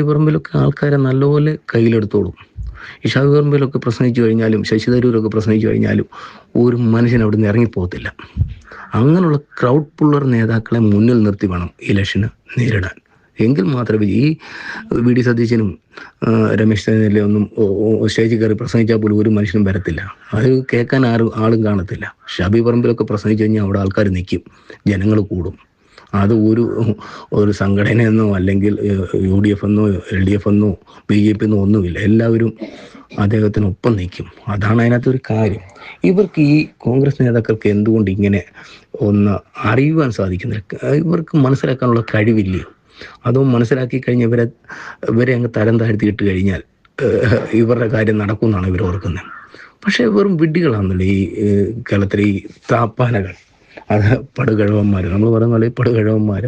പറമ്പിലൊക്കെ ആൾക്കാരെ നല്ലപോലെ കയ്യിലെടുത്തോളും. ഈ ഷാബി പറമ്പിലൊക്കെ പ്രസംഗിച്ചു കഴിഞ്ഞാലും ശശി തരൂരൊക്കെ പ്രസംഗിച്ചു കഴിഞ്ഞാലും ഒരു മനുഷ്യൻ അവിടെ നിന്ന് ഇറങ്ങിപ്പോകത്തില്ല. അങ്ങനെയുള്ള ക്രൗഡ് പുള്ളർ നേതാക്കളെ മുന്നിൽ നിർത്തി വേണം ഇലക്ഷന് നേരിടാൻ. എങ്കിൽ മാത്രമേ ഈ VD സതീശനും രമേശ് ചെന്നിത്തല ഒന്നും സ്റ്റേജിൽ കയറി പ്രസംഗിച്ചാൽ പോലും ഒരു മനുഷ്യനും വരത്തില്ല. അത് കേൾക്കാൻ ആളും കാണത്തില്ല. ഷാബി പറമ്പിലൊക്കെ പ്രസംഗിച്ചു കഴിഞ്ഞാൽ അവിടെ ആൾക്കാർ നിൽക്കും, ജനങ്ങൾ കൂടും. അത് ഒരു സംഘടനയെന്നോ അല്ലെങ്കിൽ UDF എന്നോ LDF എന്നോ BJP എന്നോ ഒന്നുമില്ല. എല്ലാവരും അദ്ദേഹത്തിനൊപ്പം നിൽക്കും. അതാണ് അതിനകത്തൊരു കാര്യം. ഇവർക്ക് ഈ കോൺഗ്രസ് നേതാക്കൾക്ക് എന്തുകൊണ്ട് ഇങ്ങനെ ഒന്ന് അറിയുവാൻ സാധിക്കുന്നില്ല? ഇവർക്ക് മനസ്സിലാക്കാനുള്ള കഴിവില്ലേ? അതും മനസ്സിലാക്കി കഴിഞ്ഞ് ഇവരെ അങ്ങ് തരം താഴ്ത്തിയിട്ട് കഴിഞ്ഞാൽ ഇവരുടെ കാര്യം നടക്കുമെന്നാണ് ഇവർ ഓർക്കുന്നത്. പക്ഷേ വെറും വിഡ്ഢികളാണല്ലോ ഈ കേരളത്തിലെ ഈ താപ്പാനകൾ. അത് പടുകഴവന്മാർ, നമ്മൾ പറയുന്ന പോലെ പടുകഴവന്മാർ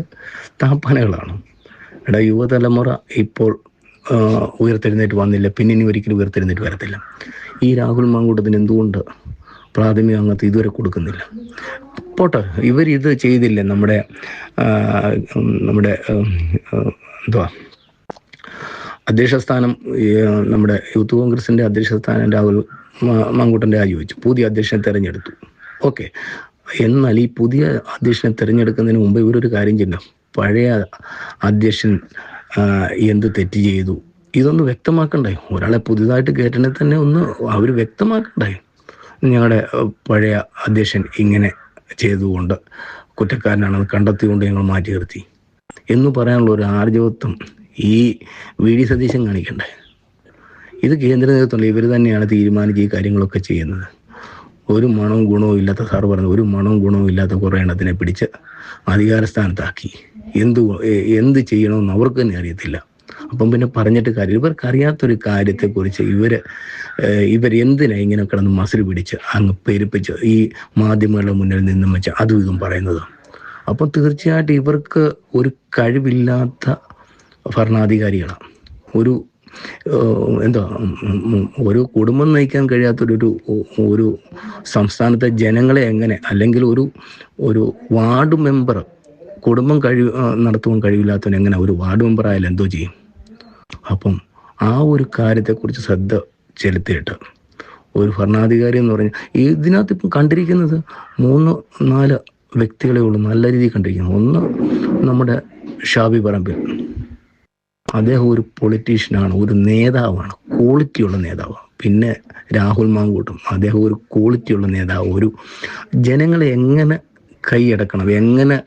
താപ്പാനകളാണ്. യുവതലമുറ ഇപ്പോൾ ഉയർത്തെഴുന്നേറ്റ് വന്നില്ല, പിന്നെ ഇനി ഒരിക്കലും ഉയർത്തെഴുന്നേറ്റ് വരത്തില്ല. ഈ രാഹുൽ മാങ്കൂട്ടത്തിന് എന്തുകൊണ്ട് പ്രാഥമിക അംഗത്വം ഇതുവരെ കൊടുക്കുന്നില്ല? പോട്ടെ, ഇവരിത് ചെയ്തില്ല. നമ്മുടെ അധ്യക്ഷ സ്ഥാനം, നമ്മുടെ യൂത്ത് കോൺഗ്രസിൻ്റെ അധ്യക്ഷ സ്ഥാനം രാഹുൽ മാങ്കൂട്ടൻ രാജിവെച്ചു, പുതിയ അധ്യക്ഷനെ തെരഞ്ഞെടുത്തു. ഓക്കെ, എന്നാൽ ഈ പുതിയ അധ്യക്ഷനെ തിരഞ്ഞെടുക്കുന്നതിന് മുമ്പ് ഇവരൊരു കാര്യം ചെയ്യണം. പഴയ അധ്യക്ഷൻ എന്ത് തെറ്റ് ചെയ്തു ഇതൊന്ന് വ്യക്തമാക്കണ്ടേ? ഒരാളെ പുതിയതായിട്ട് കയറ്റണേ തന്നെ ഒന്ന് അവർ വ്യക്തമാക്കണ്ടേ? ഞങ്ങളുടെ പഴയ അധ്യക്ഷൻ ഇങ്ങനെ ചെയ്തുകൊണ്ട് കുറ്റക്കാരനാണെന്ന് കണ്ടെത്തിക്കൊണ്ട് ഞങ്ങൾ മാറ്റി നിർത്തി എന്ന് പറയാനുള്ള ഒരു ആർജവത്വം ഈ VD സതീശൻ കാണിക്കണ്ടേ? ഇത് കേന്ദ്ര നേതൃത്വം ഇവർ തന്നെയാണ് തീരുമാനിച്ച് ഈ കാര്യങ്ങളൊക്കെ ചെയ്യുന്നത്. ഒരു മണവും ഗുണവും ഇല്ലാത്ത, സാറ് പറഞ്ഞു, ഒരു മണവും ഗുണവും ഇല്ലാത്ത കുറേ എണ്ണത്തിനെ പിടിച്ച് അധികാരസ്ഥാനത്താക്കി. എന്ത് ചെയ്യണമെന്ന് അവർക്ക് തന്നെ അറിയത്തില്ല. അപ്പം പിന്നെ പറഞ്ഞിട്ട് കാര്യം, ഇവർക്കറിയാത്തൊരു കാര്യത്തെക്കുറിച്ച് ഇവരെന്തിനാ ഇങ്ങനെ കിടന്ന് മസിൽ പിടിച്ച് അങ്ങ് പെരുപ്പിച്ച് ഈ മാധ്യമങ്ങളുടെ മുന്നിൽ നിന്നും വെച്ച് അതും ഇതും പറയുന്നത്? അപ്പം തീർച്ചയായിട്ടും ഇവർക്ക് ഒരു കഴിവില്ലാത്ത ഭരണാധികാരികളാണ്. ഒരു കുടുംബം നയിക്കാൻ കഴിയാത്തൊരു സംസ്ഥാനത്തെ ജനങ്ങളെ എങ്ങനെ, അല്ലെങ്കിൽ ഒരു വാർഡ് മെമ്പർ കുടുംബം നടത്തുവാൻ കഴിവില്ലാത്തവൻ എങ്ങനെ ഒരു വാർഡ് മെമ്പർ ആയാലും എന്തോ ചെയ്യും? അപ്പം ആ ഒരു കാര്യത്തെക്കുറിച്ച് ശ്രദ്ധ ചെലുത്തിയിട്ട് ഒരു ഭരണാധികാരി എന്ന് പറഞ്ഞാൽ ഇതിനകത്ത് ഇപ്പം കണ്ടിരിക്കുന്നത് 3-4 വ്യക്തികളെ ഉള്ളൂ നല്ല രീതിയിൽ കണ്ടിരിക്കുന്നത്. ഒന്ന് നമ്മുടെ ഷാബി പറമ്പിൽ, അദ്ദേഹം ഒരു പൊളിറ്റീഷ്യനാണ്, ഒരു നേതാവാണ്, ക്വാളിറ്റിയുള്ള നേതാവാണ്. പിന്നെ രാഹുൽ മാങ്കൂട്ടം, അദ്ദേഹം ഒരു ക്വാളിറ്റിയുള്ള നേതാവ്, ഒരു ജനങ്ങളെ എങ്ങനെ കൈയടക്കണം, എങ്ങനെ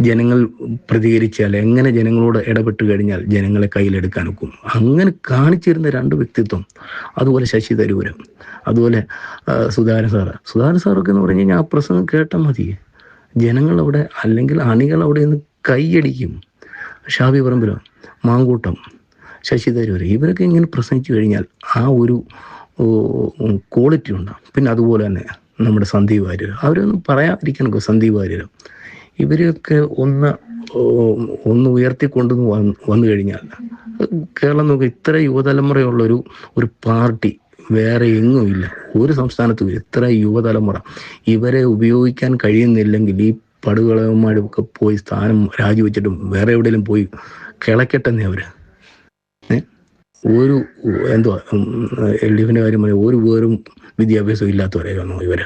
ജനങ്ങൾ പ്രതികരിച്ചാൽ, എങ്ങനെ ജനങ്ങളോട് ഇടപെട്ട് കഴിഞ്ഞാൽ ജനങ്ങളെ കയ്യിലെടുക്കാൻ ഒക്കും, അങ്ങനെ കാണിച്ചിരുന്ന രണ്ട് വ്യക്തിത്വം. അതുപോലെ ശശി തരൂരം, അതുപോലെ സുധാകരൻ സാറൊക്കെ എന്ന് പറഞ്ഞു കഴിഞ്ഞാൽ ആ പ്രസംഗം കേട്ടാൽ മതി, ജനങ്ങളവിടെ അല്ലെങ്കിൽ അണികൾ നിന്ന് കൈയടിക്കും. ഷാബി പറമ്പിലോ, മാങ്കൂട്ടം, ശശി തരൂർ, ഇവരൊക്കെ ഇങ്ങനെ പ്രസംഗിച്ചു കഴിഞ്ഞാൽ ആ ഒരു ക്വാളിറ്റി ഉണ്ടാകും. പിന്നെ അതുപോലെ തന്നെ നമ്മുടെ സന്ദീപ് വാര്യർ, അവരൊന്നും പറയാതിരിക്കണം. സന്ദീപ് വാര്യർ, ഇവരെയൊക്കെ ഒന്ന് ഉയർത്തിക്കൊണ്ടു വന്നു കഴിഞ്ഞാൽ കേരളം നോക്കുക, ഇത്ര യുവതലമുറയുള്ളൊരു പാർട്ടി വേറെ എങ്ങും ഇല്ല, ഒരു സംസ്ഥാനത്തും. ഇത്ര യുവതലമുറ ഇവരെ ഉപയോഗിക്കാൻ കഴിയുന്നില്ലെങ്കിൽ ഈ പടുകളവന്മാരൊക്കെ പോയി സ്ഥാനം രാജിവെച്ചിട്ടും വേറെ എവിടെയെങ്കിലും പോയി കിളക്കട്ടെന്നേ അവർ. ഒരു എന്തുവാ LDFിൻ്റെ കാര്യം പറയാം, ഒരു വേറും വിദ്യാഭ്യാസം ഇല്ലാത്തവരായിരുന്നു ഇവർ.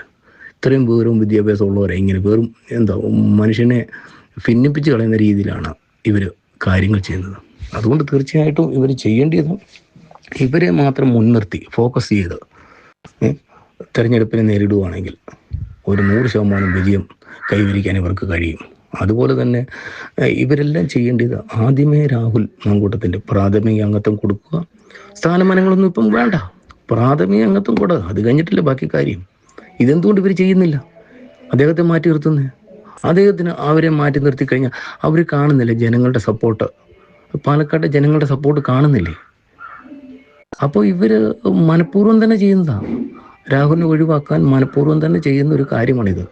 ഇത്രയും വേറും വിദ്യാഭ്യാസം ഉള്ളവരെ ഇങ്ങനെ വേറും മനുഷ്യനെ ഭിന്നിപ്പിച്ച് കളയുന്ന രീതിയിലാണ് ഇവർ കാര്യങ്ങൾ ചെയ്യുന്നത്. അതുകൊണ്ട് തീർച്ചയായിട്ടും ഇവർ ചെയ്യേണ്ടത് ഇവരെ മാത്രം മുൻനിർത്തി ഫോക്കസ് ചെയ്ത് തെരഞ്ഞെടുപ്പിനെ നേരിടുകയാണെങ്കിൽ ഒരു 100% വിജയം കൈവരിക്കാൻ ഇവർക്ക് കഴിയും. അതുപോലെ തന്നെ ഇവരെല്ലാം ചെയ്യേണ്ടത് ആദ്യമേ രാഹുൽ മാങ്കൂട്ടത്തിൻ്റെ പ്രാഥമിക അംഗത്വം കൊടുക്കുക. സ്ഥാനമാനങ്ങളൊന്നും ഇപ്പം വേണ്ട, പ്രാഥമിക അംഗത്വം കൊടുക്കുക, അത് കഴിഞ്ഞിട്ടില്ല ബാക്കി കാര്യം. ഇതെന്തുകൊണ്ട് ഇവർ ചെയ്യുന്നില്ല? അദ്ദേഹത്തെ മാറ്റി നിർത്തുന്നത്, അദ്ദേഹത്തിന് അവരെ മാറ്റി നിർത്തി കഴിഞ്ഞാൽ അവർ കാണുന്നില്ല ജനങ്ങളുടെ സപ്പോർട്ട്, പാലക്കാട്ടെ ജനങ്ങളുടെ സപ്പോർട്ട് കാണുന്നില്ലേ? അപ്പോൾ ഇവർ മനഃപൂർവ്വം തന്നെ ചെയ്യുന്നതാണ്, രാഹുലിനെ ഒഴിവാക്കാൻ മനഃപൂർവ്വം തന്നെ ചെയ്യുന്ന ഒരു കാര്യമാണിത്.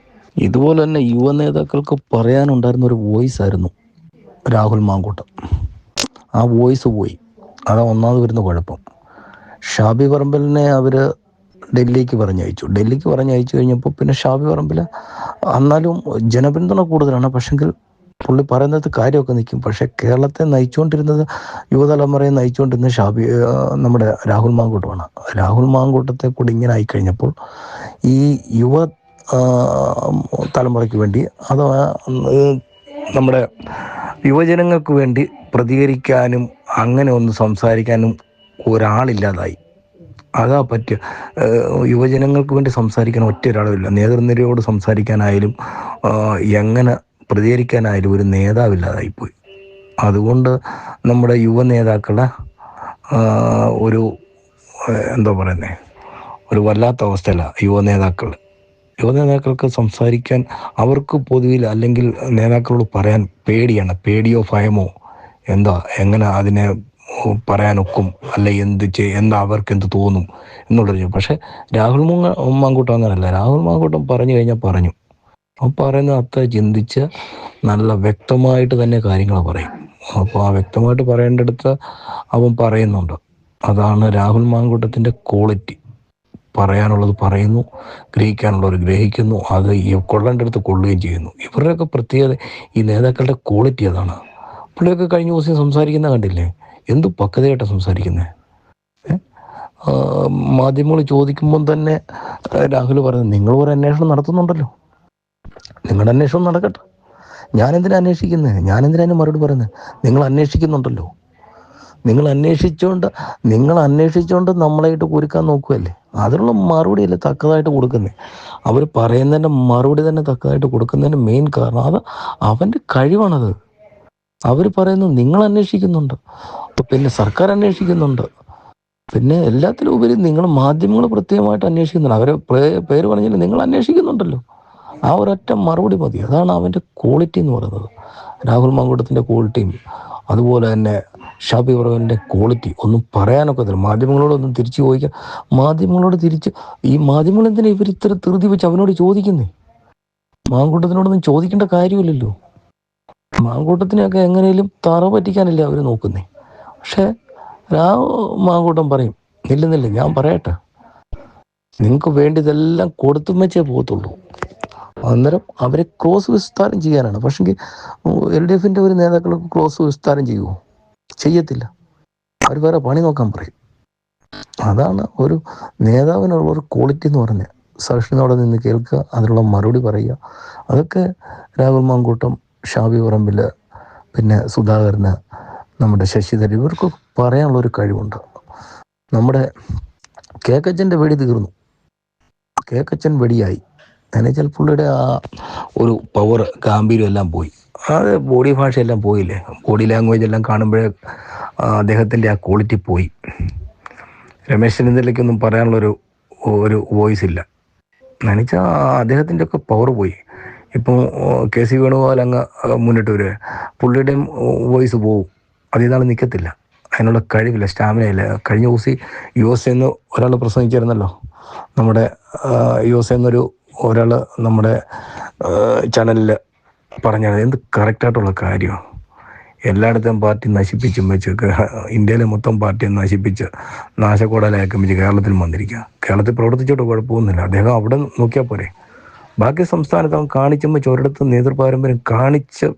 ഇതുപോലെ തന്നെ യുവ നേതാക്കൾക്ക് പറയാനുണ്ടായിരുന്ന ഒരു വോയിസ് ആയിരുന്നു രാഹുൽ മാങ്കൂട്ടം. ആ വോയിസ് പോയി, അതാ ഒന്നാമത് വരുന്ന കുഴപ്പം. ഷാബി പറമ്പലിനെ അവർ ഡൽഹിക്ക് പറഞ്ഞയച്ചു കഴിഞ്ഞപ്പോൾ പിന്നെ ഷാബി പറമ്പിൽ എന്നാലും ജനപിന്തുണ കൂടുതലാണ്, പക്ഷെങ്കിൽ പുള്ളി പറയുന്നത് കാര്യമൊക്കെ നിൽക്കും. പക്ഷെ കേരളത്തെ നയിച്ചുകൊണ്ടിരുന്നത്, യുവതലമുറയെ നയിച്ചുകൊണ്ടിരുന്നത് നമ്മുടെ രാഹുൽ മാങ്കൂട്ടമാണ്. രാഹുൽ മാങ്കൂട്ടത്തെ കൂടി ഇങ്ങനെ ആയിക്കഴിഞ്ഞപ്പോൾ ഈ യുവ തലമുറയ്ക്ക് വേണ്ടി, അഥവാ നമ്മുടെ യുവജനങ്ങൾക്ക് വേണ്ടി പ്രതികരിക്കാനും അങ്ങനെ ഒന്ന് സംസാരിക്കാനും ഒരാളില്ലാതായി. അതാ പറ്റുക. യുവജനങ്ങൾക്ക് വേണ്ടി സംസാരിക്കാൻ ഒറ്റ ഒരാളുമില്ല. നേതൃനിരയോട് സംസാരിക്കാനായാലും എങ്ങനെ പ്രതികരിക്കാനായാലും ഒരു നേതാവില്ലാതായിപ്പോയി. അതുകൊണ്ട് നമ്മുടെ യുവ നേതാക്കളുടെ ഒരു എന്താ പറയുന്നത്, ഒരു വല്ലാത്ത അവസ്ഥയല്ല യുവനേതാക്കൾക്ക് സംസാരിക്കാൻ അവർക്ക് പൊതുവിൽ അല്ലെങ്കിൽ നേതാക്കളോട് പറയാൻ പേടിയാണ്. പേടിയോ ഭയമോ എങ്ങനെ അതിനെ പറയാനൊക്കും, അല്ലെ എന്താ അവർക്ക് എന്ത് തോന്നും എന്നുള്ളൊരു. പക്ഷെ രാഹുൽ മാങ്കൂട്ടം അങ്ങനല്ല. രാഹുൽ മാങ്കൂട്ടം പറഞ്ഞു കഴിഞ്ഞാൽ പറഞ്ഞു, അവൻ പറയുന്നത് അത്ര ചിന്തിച്ച് നല്ല വ്യക്തമായിട്ട് തന്നെ കാര്യങ്ങൾ പറയും. അപ്പോൾ ആ വ്യക്തമായിട്ട് പറയേണ്ടടുത്ത് അവൻ പറയുന്നുണ്ട്. അതാണ് രാഹുൽ മാങ്കൂട്ടത്തിൻ്റെ ക്വാളിറ്റി. പറയാനുള്ളത് പറയുന്നു, ഗ്രഹിക്കാനുള്ളവർ ഗ്രഹിക്കുന്നു, അത് കൊള്ളേണ്ടടുത്ത് കൊള്ളുകയും ചെയ്യുന്നു. ഇവരുടെയൊക്കെ പ്രത്യേകത, ഈ നേതാക്കളുടെ ക്വാളിറ്റി അതാണ്. പുള്ളിയൊക്കെ കഴിഞ്ഞ ദിവസം സംസാരിക്കുന്ന കണ്ടില്ലേ, എന്ത് പക്വതയായിട്ടാണ് സംസാരിക്കുന്നത്. മാധ്യമങ്ങൾ ചോദിക്കുമ്പം തന്നെ രാഹുൽ പറയുന്നത്, നിങ്ങൾ ഒരു അന്വേഷണം നടത്തുന്നുണ്ടല്ലോ, നിങ്ങളുടെ അന്വേഷണം നടക്കട്ടെ, ഞാനെന്തിനാ അന്വേഷിക്കുന്നത്, ഞാനെന്തിനാ മറുപടി പറയുന്നത്, നിങ്ങൾ അന്വേഷിക്കുന്നുണ്ടല്ലോ, നിങ്ങൾ അന്വേഷിച്ചുകൊണ്ട് നമ്മളായിട്ട് കുരുക്കാൻ നോക്കുകയല്ലേ, അതിനുള്ള മറുപടിയല്ലേ തക്കതായിട്ട് കൊടുക്കുന്നത്. അവർ പറയുന്നതിൻ്റെ മറുപടി തന്നെ തക്കതായിട്ട് കൊടുക്കുന്നതിൻ്റെ മെയിൻ കാരണം അത് അവൻ്റെ കഴിവാണത്. അവർ പറയുന്നു നിങ്ങൾ അന്വേഷിക്കുന്നുണ്ട്, പിന്നെ സർക്കാർ അന്വേഷിക്കുന്നുണ്ട്, പിന്നെ എല്ലാത്തിലും ഉപരി നിങ്ങൾ മാധ്യമങ്ങൾ പ്രത്യേകമായിട്ട് അന്വേഷിക്കുന്നുണ്ട്. അവരെ പേര് പറഞ്ഞാൽ നിങ്ങൾ അന്വേഷിക്കുന്നുണ്ടല്ലോ, ആ ഒരൊറ്റ മറുപടി മതി. അതാണ് അവൻ്റെ ക്വാളിറ്റി എന്ന് പറയുന്നത്. രാഹുൽ മാങ്കൂട്ടത്തിൻ്റെ ക്വാളിറ്റിയും അതുപോലെ തന്നെ ഷാബി പറമ്പിലിൻ്റെ ക്വാളിറ്റി ഒന്നും പറയാനൊക്കത്തില്ല. മാധ്യമങ്ങളോടൊന്നും തിരിച്ചു ചോദിക്കാം, ഈ മാധ്യമങ്ങൾ എന്തിനാ ഇവർ ഇത്ര ധൃതി വെച്ച് അവനോട് ചോദിക്കുന്നേ? മാങ്കൂട്ടത്തിനോടൊന്നും ചോദിക്കേണ്ട കാര്യമില്ലല്ലോ. മാങ്കൂട്ടത്തിനെയൊക്കെ എങ്ങനെയും തറ പറ്റിക്കാനല്ലേ അവർ നോക്കുന്നേ. പക്ഷെ മാങ്കൂട്ടം പറയും, നില്ലുന്നില്ല, ഞാൻ പറയട്ടെ, നിങ്ങൾക്ക് വേണ്ടിയതെല്ലാം കൊടുത്തും വെച്ചേ പോകത്തുള്ളൂ. അന്നേരം അവരെ ക്രോസ് വിസ്താരം ചെയ്യാനാണ്. പക്ഷെങ്കിൽ LDFിൻ്റെ ഒരു നേതാക്കൾക്ക് ക്രോസ് വിസ്താരം ചെയ്യുമോ? ചെയ്യത്തില്ല. അവർ വേറെ പണി നോക്കാൻ പറയും. അതാണ് ഒരു നേതാവിനുള്ള ഒരു ക്വാളിറ്റി എന്ന് പറഞ്ഞാൽ. സഹിഷ്ണുതയോടെ നിന്ന് കേൾക്കുക, അതിനുള്ള മറുപടി പറയുക. അതൊക്കെ രാഹുൽ മാങ്കൂട്ടം, ഷാഫി പറമ്പിൽ, പിന്നെ സുധാകരന്, നമ്മുടെ ശശി തരൂർ, ഇവർക്കൊക്കെ പറയാനുള്ളൊരു കഴിവുണ്ട്. നമ്മുടെ കേക്കച്ചൻ്റെ വെടി തീർന്നു, കേക്കച്ചൻ വെടിയായി. എന്നുവെച്ചാൽ പുള്ളിയുടെ ആ ഒരു പവർ, ഗാംഭീര്യം എല്ലാം പോയി. അത് ബോഡി ഭാഷയെല്ലാം പോയില്ലേ, ബോഡി ലാംഗ്വേജ് എല്ലാം കാണുമ്പോഴേ അദ്ദേഹത്തിൻ്റെ ആ ക്വാളിറ്റി പോയി. രമേശ് ചെന്നിത്തലയ്ക്കൊന്നും പറയാനുള്ളൊരു വോയിസ് ഇല്ല. എന്നുവെച്ചാൽ അദ്ദേഹത്തിൻ്റെ ഒക്കെ പവർ പോയി. ഇപ്പോൾ KC വേണുഗോപാൽ അങ്ങ് മുന്നിട്ട് വരിക, പുള്ളിയുടെയും വോയിസ് പോവും, അതിനാൾ നിൽക്കത്തില്ല, അതിനുള്ള കഴിവില്ല, സ്റ്റാമിന ഇല്ല. കഴിഞ്ഞ ദിവസം US എന്ന് ഒരാൾ പ്രസംഗിച്ചിരുന്നല്ലോ, നമ്മുടെ US എന്നൊരു ഒരാൾ നമ്മുടെ ചാനലിൽ പറഞ്ഞത് എന്ത് കറക്റ്റായിട്ടുള്ള കാര്യമാണ്. എല്ലായിടത്തും പാർട്ടി നശിപ്പിച്ചും വെച്ച്, ഇന്ത്യയിലെ മൊത്തം പാർട്ടിയെ നശിപ്പിച്ച് നാശക്കോടാലാക്കി വെച്ച് കേരളത്തിൽ വന്നിരിക്കുക. കേരളത്തിൽ പ്രവർത്തിച്ചോട്ട് കുഴപ്പമൊന്നുമില്ല, അദ്ദേഹം അവിടെ നോക്കിയാൽ പോരെ. ബാക്കി സംസ്ഥാനത്ത് അവൻ കാണിച്ചുമ്പോൾ ഒരിടത്ത് നേതൃപാരമ്പര്യം കാണിച്ച്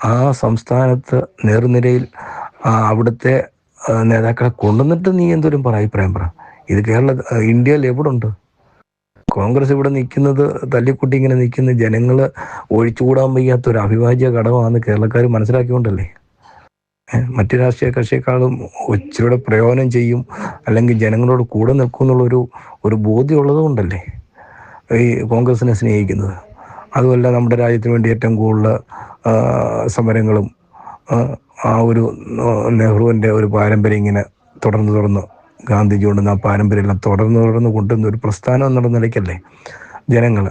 ആ സംസ്ഥാനത്ത് നേർനിരയിൽ അവിടുത്തെ നേതാക്കളെ കൊണ്ടുവന്നിട്ട് നീ എന്തോരം അഭിപ്രായം പറ. ഇത് ഇന്ത്യയിൽ എവിടെ ഉണ്ട്? കോൺഗ്രസ് ഇവിടെ നിൽക്കുന്നത് തല്ലിക്കുട്ടി ഇങ്ങനെ നിൽക്കുന്ന ജനങ്ങൾ ഒഴിച്ചുകൂടാൻ വയ്യാത്തൊരു അവിഭാജ്യ ഘടകമാണെന്ന് കേരളക്കാർ മനസ്സിലാക്കിക്കൊണ്ടല്ലേ. മറ്റു രാഷ്ട്രീയ കക്ഷിയെക്കാളും ഇച്ചിരിയുടെ പ്രയോജനം ചെയ്യും, അല്ലെങ്കിൽ ജനങ്ങളോട് കൂടെ നിൽക്കും എന്നുള്ളൊരു ബോധ്യം ഉള്ളത് കൊണ്ടല്ലേ ഈ കോൺഗ്രസിനെ സ്നേഹിക്കുന്നത്. അതുമല്ല, നമ്മുടെ രാജ്യത്തിന് വേണ്ടി ഏറ്റവും കൂടുതൽ സമരങ്ങളും ആ ഒരു നെഹ്റുവിൻ്റെ ഒരു പാരമ്പര്യം ഇങ്ങനെ തുടർന്ന് ഗാന്ധിജി കൊണ്ടുവന്ന ആ പാരമ്പര്യം എല്ലാം തുടർന്ന് കൊണ്ടുവന്ന ഒരു പ്രസ്ഥാനം എന്നുള്ള നിലയ്ക്കല്ലേ ജനങ്ങൾ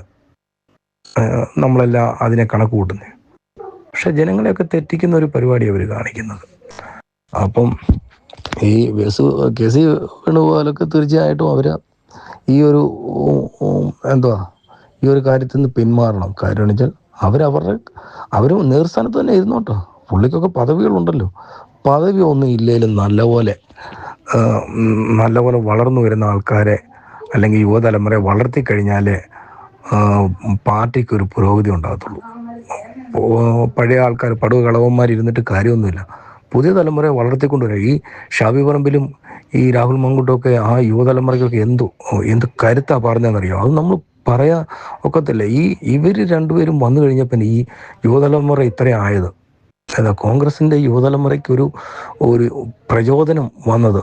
നമ്മളെല്ലാം അതിനെ കണക്ക് കൂട്ടുന്നത്. പക്ഷെ ജനങ്ങളെയൊക്കെ തെറ്റിക്കുന്ന ഒരു പരിപാടി അവർ കാണിക്കുന്നത്. അപ്പം ഈ KC വേണുഗോപാലൊക്കെ തീർച്ചയായിട്ടും അവർ ഈ ഒരു കാര്യത്തിൽ നിന്ന് പിന്മാറണം. കാര്യം എന്ന് വെച്ചാൽ അവർ നേർസ്ഥാനത്ത് തന്നെ ഇരുന്നോട്ടോ. പുള്ളിക്കൊക്കെ പദവികളുണ്ടല്ലോ. പദവി ഒന്നും ഇല്ലെങ്കിലും നല്ലപോലെ വളർന്നു വരുന്ന ആൾക്കാരെ അല്ലെങ്കിൽ യുവതലമുറയെ വളർത്തിക്കഴിഞ്ഞാലേ പാർട്ടിക്ക് ഒരു പുരോഗതി ഉണ്ടാകത്തുള്ളൂ. പഴയ ആൾക്കാർ കളവന്മാരിരുന്നിട്ട് കാര്യമൊന്നുമില്ല. പുതിയ തലമുറയെ വളർത്തിക്കൊണ്ടുവരിക. ഈ ഷാഫി പറമ്പിലും ഈ രാഹുൽ മാങ്കൂട്ടമൊക്കെ ആ യുവതലമുറയ്ക്കൊക്കെ എന്ത് കരുത്താ പറഞ്ഞതെന്നറിയോ? അത് നമ്മൾ പറയാൻ ഒക്കത്തില്ല. ഇവർ രണ്ടുപേരും വന്നു കഴിഞ്ഞപ്പോൾ ഈ യുവതലമുറ ഇത്രയും ആയത്. കോൺഗ്രസിൻ്റെ യുവതലമുറയ്ക്ക് ഒരു പ്രചോദനം വന്നത്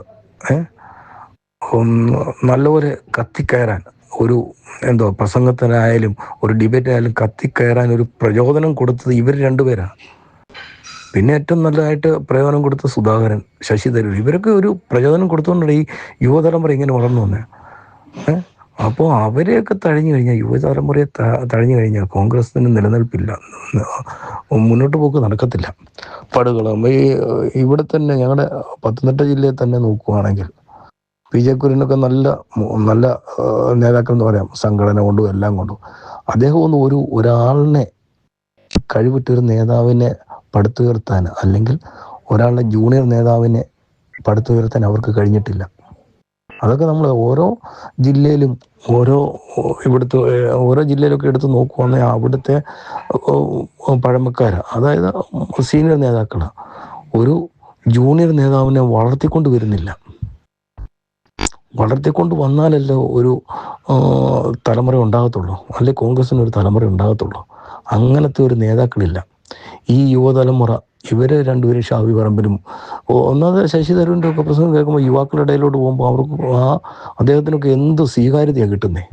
നല്ലപോലെ കത്തിക്കയറാൻ, ഒരു പ്രസംഗത്തിനായാലും ഒരു ഡിബേറ്റിനായാലും കത്തിക്കയറാൻ ഒരു പ്രചോദനം കൊടുത്തത് ഇവർ രണ്ടുപേരാണ്. പിന്നെ ഏറ്റവും നല്ലതായിട്ട് പ്രയോജനം കൊടുത്ത സുധാകരൻ, ശശി തരൂർ, ഇവരൊക്കെ ഒരു പ്രചോദനം കൊടുത്തുകൊണ്ടാണ് ഈ യുവതലമുറ ഇങ്ങനെ വളർന്നു വന്നത്. അപ്പോൾ അവരെയൊക്കെ തഴഞ്ഞു കഴിഞ്ഞാൽ, യുവതലമുറയെ തഴഞ്ഞു കഴിഞ്ഞാൽ കോൺഗ്രസിന് നിലനിൽപ്പില്ല, മുന്നോട്ട് പോക്ക് നടക്കത്തില്ല. പടുകളം ഇവിടെ തന്നെ ഞങ്ങളുടെ പത്തനംതിട്ട ജില്ലയിൽ തന്നെ നോക്കുകയാണെങ്കിൽ PJ കുര്യനൊക്കെ നല്ല നേതാക്കൾ എന്ന് പറയാം, സംഘടന കൊണ്ടും എല്ലാം കൊണ്ടും. അദ്ദേഹം ഒരാളിനെ കഴിവിട്ടൊരു നേതാവിനെ പടുത്തുയർത്താൻ, അല്ലെങ്കിൽ ഒരാളുടെ ജൂനിയർ നേതാവിനെ പടുത്തുയർത്താൻ അവർക്ക് കഴിഞ്ഞിട്ടില്ല. അതൊക്കെ നമ്മൾ ഓരോ ജില്ലയിലും ഓരോ ജില്ലയിലൊക്കെ എടുത്ത് നോക്കുവാണെങ്കിൽ അവിടുത്തെ പഴമക്കാർ, അതായത് സീനിയർ നേതാക്കൾ ഒരു ജൂനിയർ നേതാവിനെ വളർത്തിക്കൊണ്ട് വരുന്നില്ല. വളർത്തിക്കൊണ്ട് വന്നാലല്ലോ ഒരു തലമുറ ഉണ്ടാകത്തുള്ളൂ, അല്ലെങ്കിൽ കോൺഗ്രസിന് ഒരു തലമുറ ഉണ്ടാകത്തുള്ളൂ. അങ്ങനത്തെ ഒരു നേതാക്കളില്ല. ഈ യുവതലമുറ ഇവര് രണ്ടുപേരും ഷാഫി പറമ്പിലും ഒന്നാമത് ശശി തരൂരിൻ്റെ ഒക്കെ പ്രസംഗം കേൾക്കുമ്പോൾ യുവാക്കളുടെ ഇടയിലോട്ട് പോകുമ്പോൾ അവർക്ക് അദ്ദേഹത്തിനൊക്കെ എന്ത് സ്വീകാര്യതയാണ് കിട്ടുന്നത്.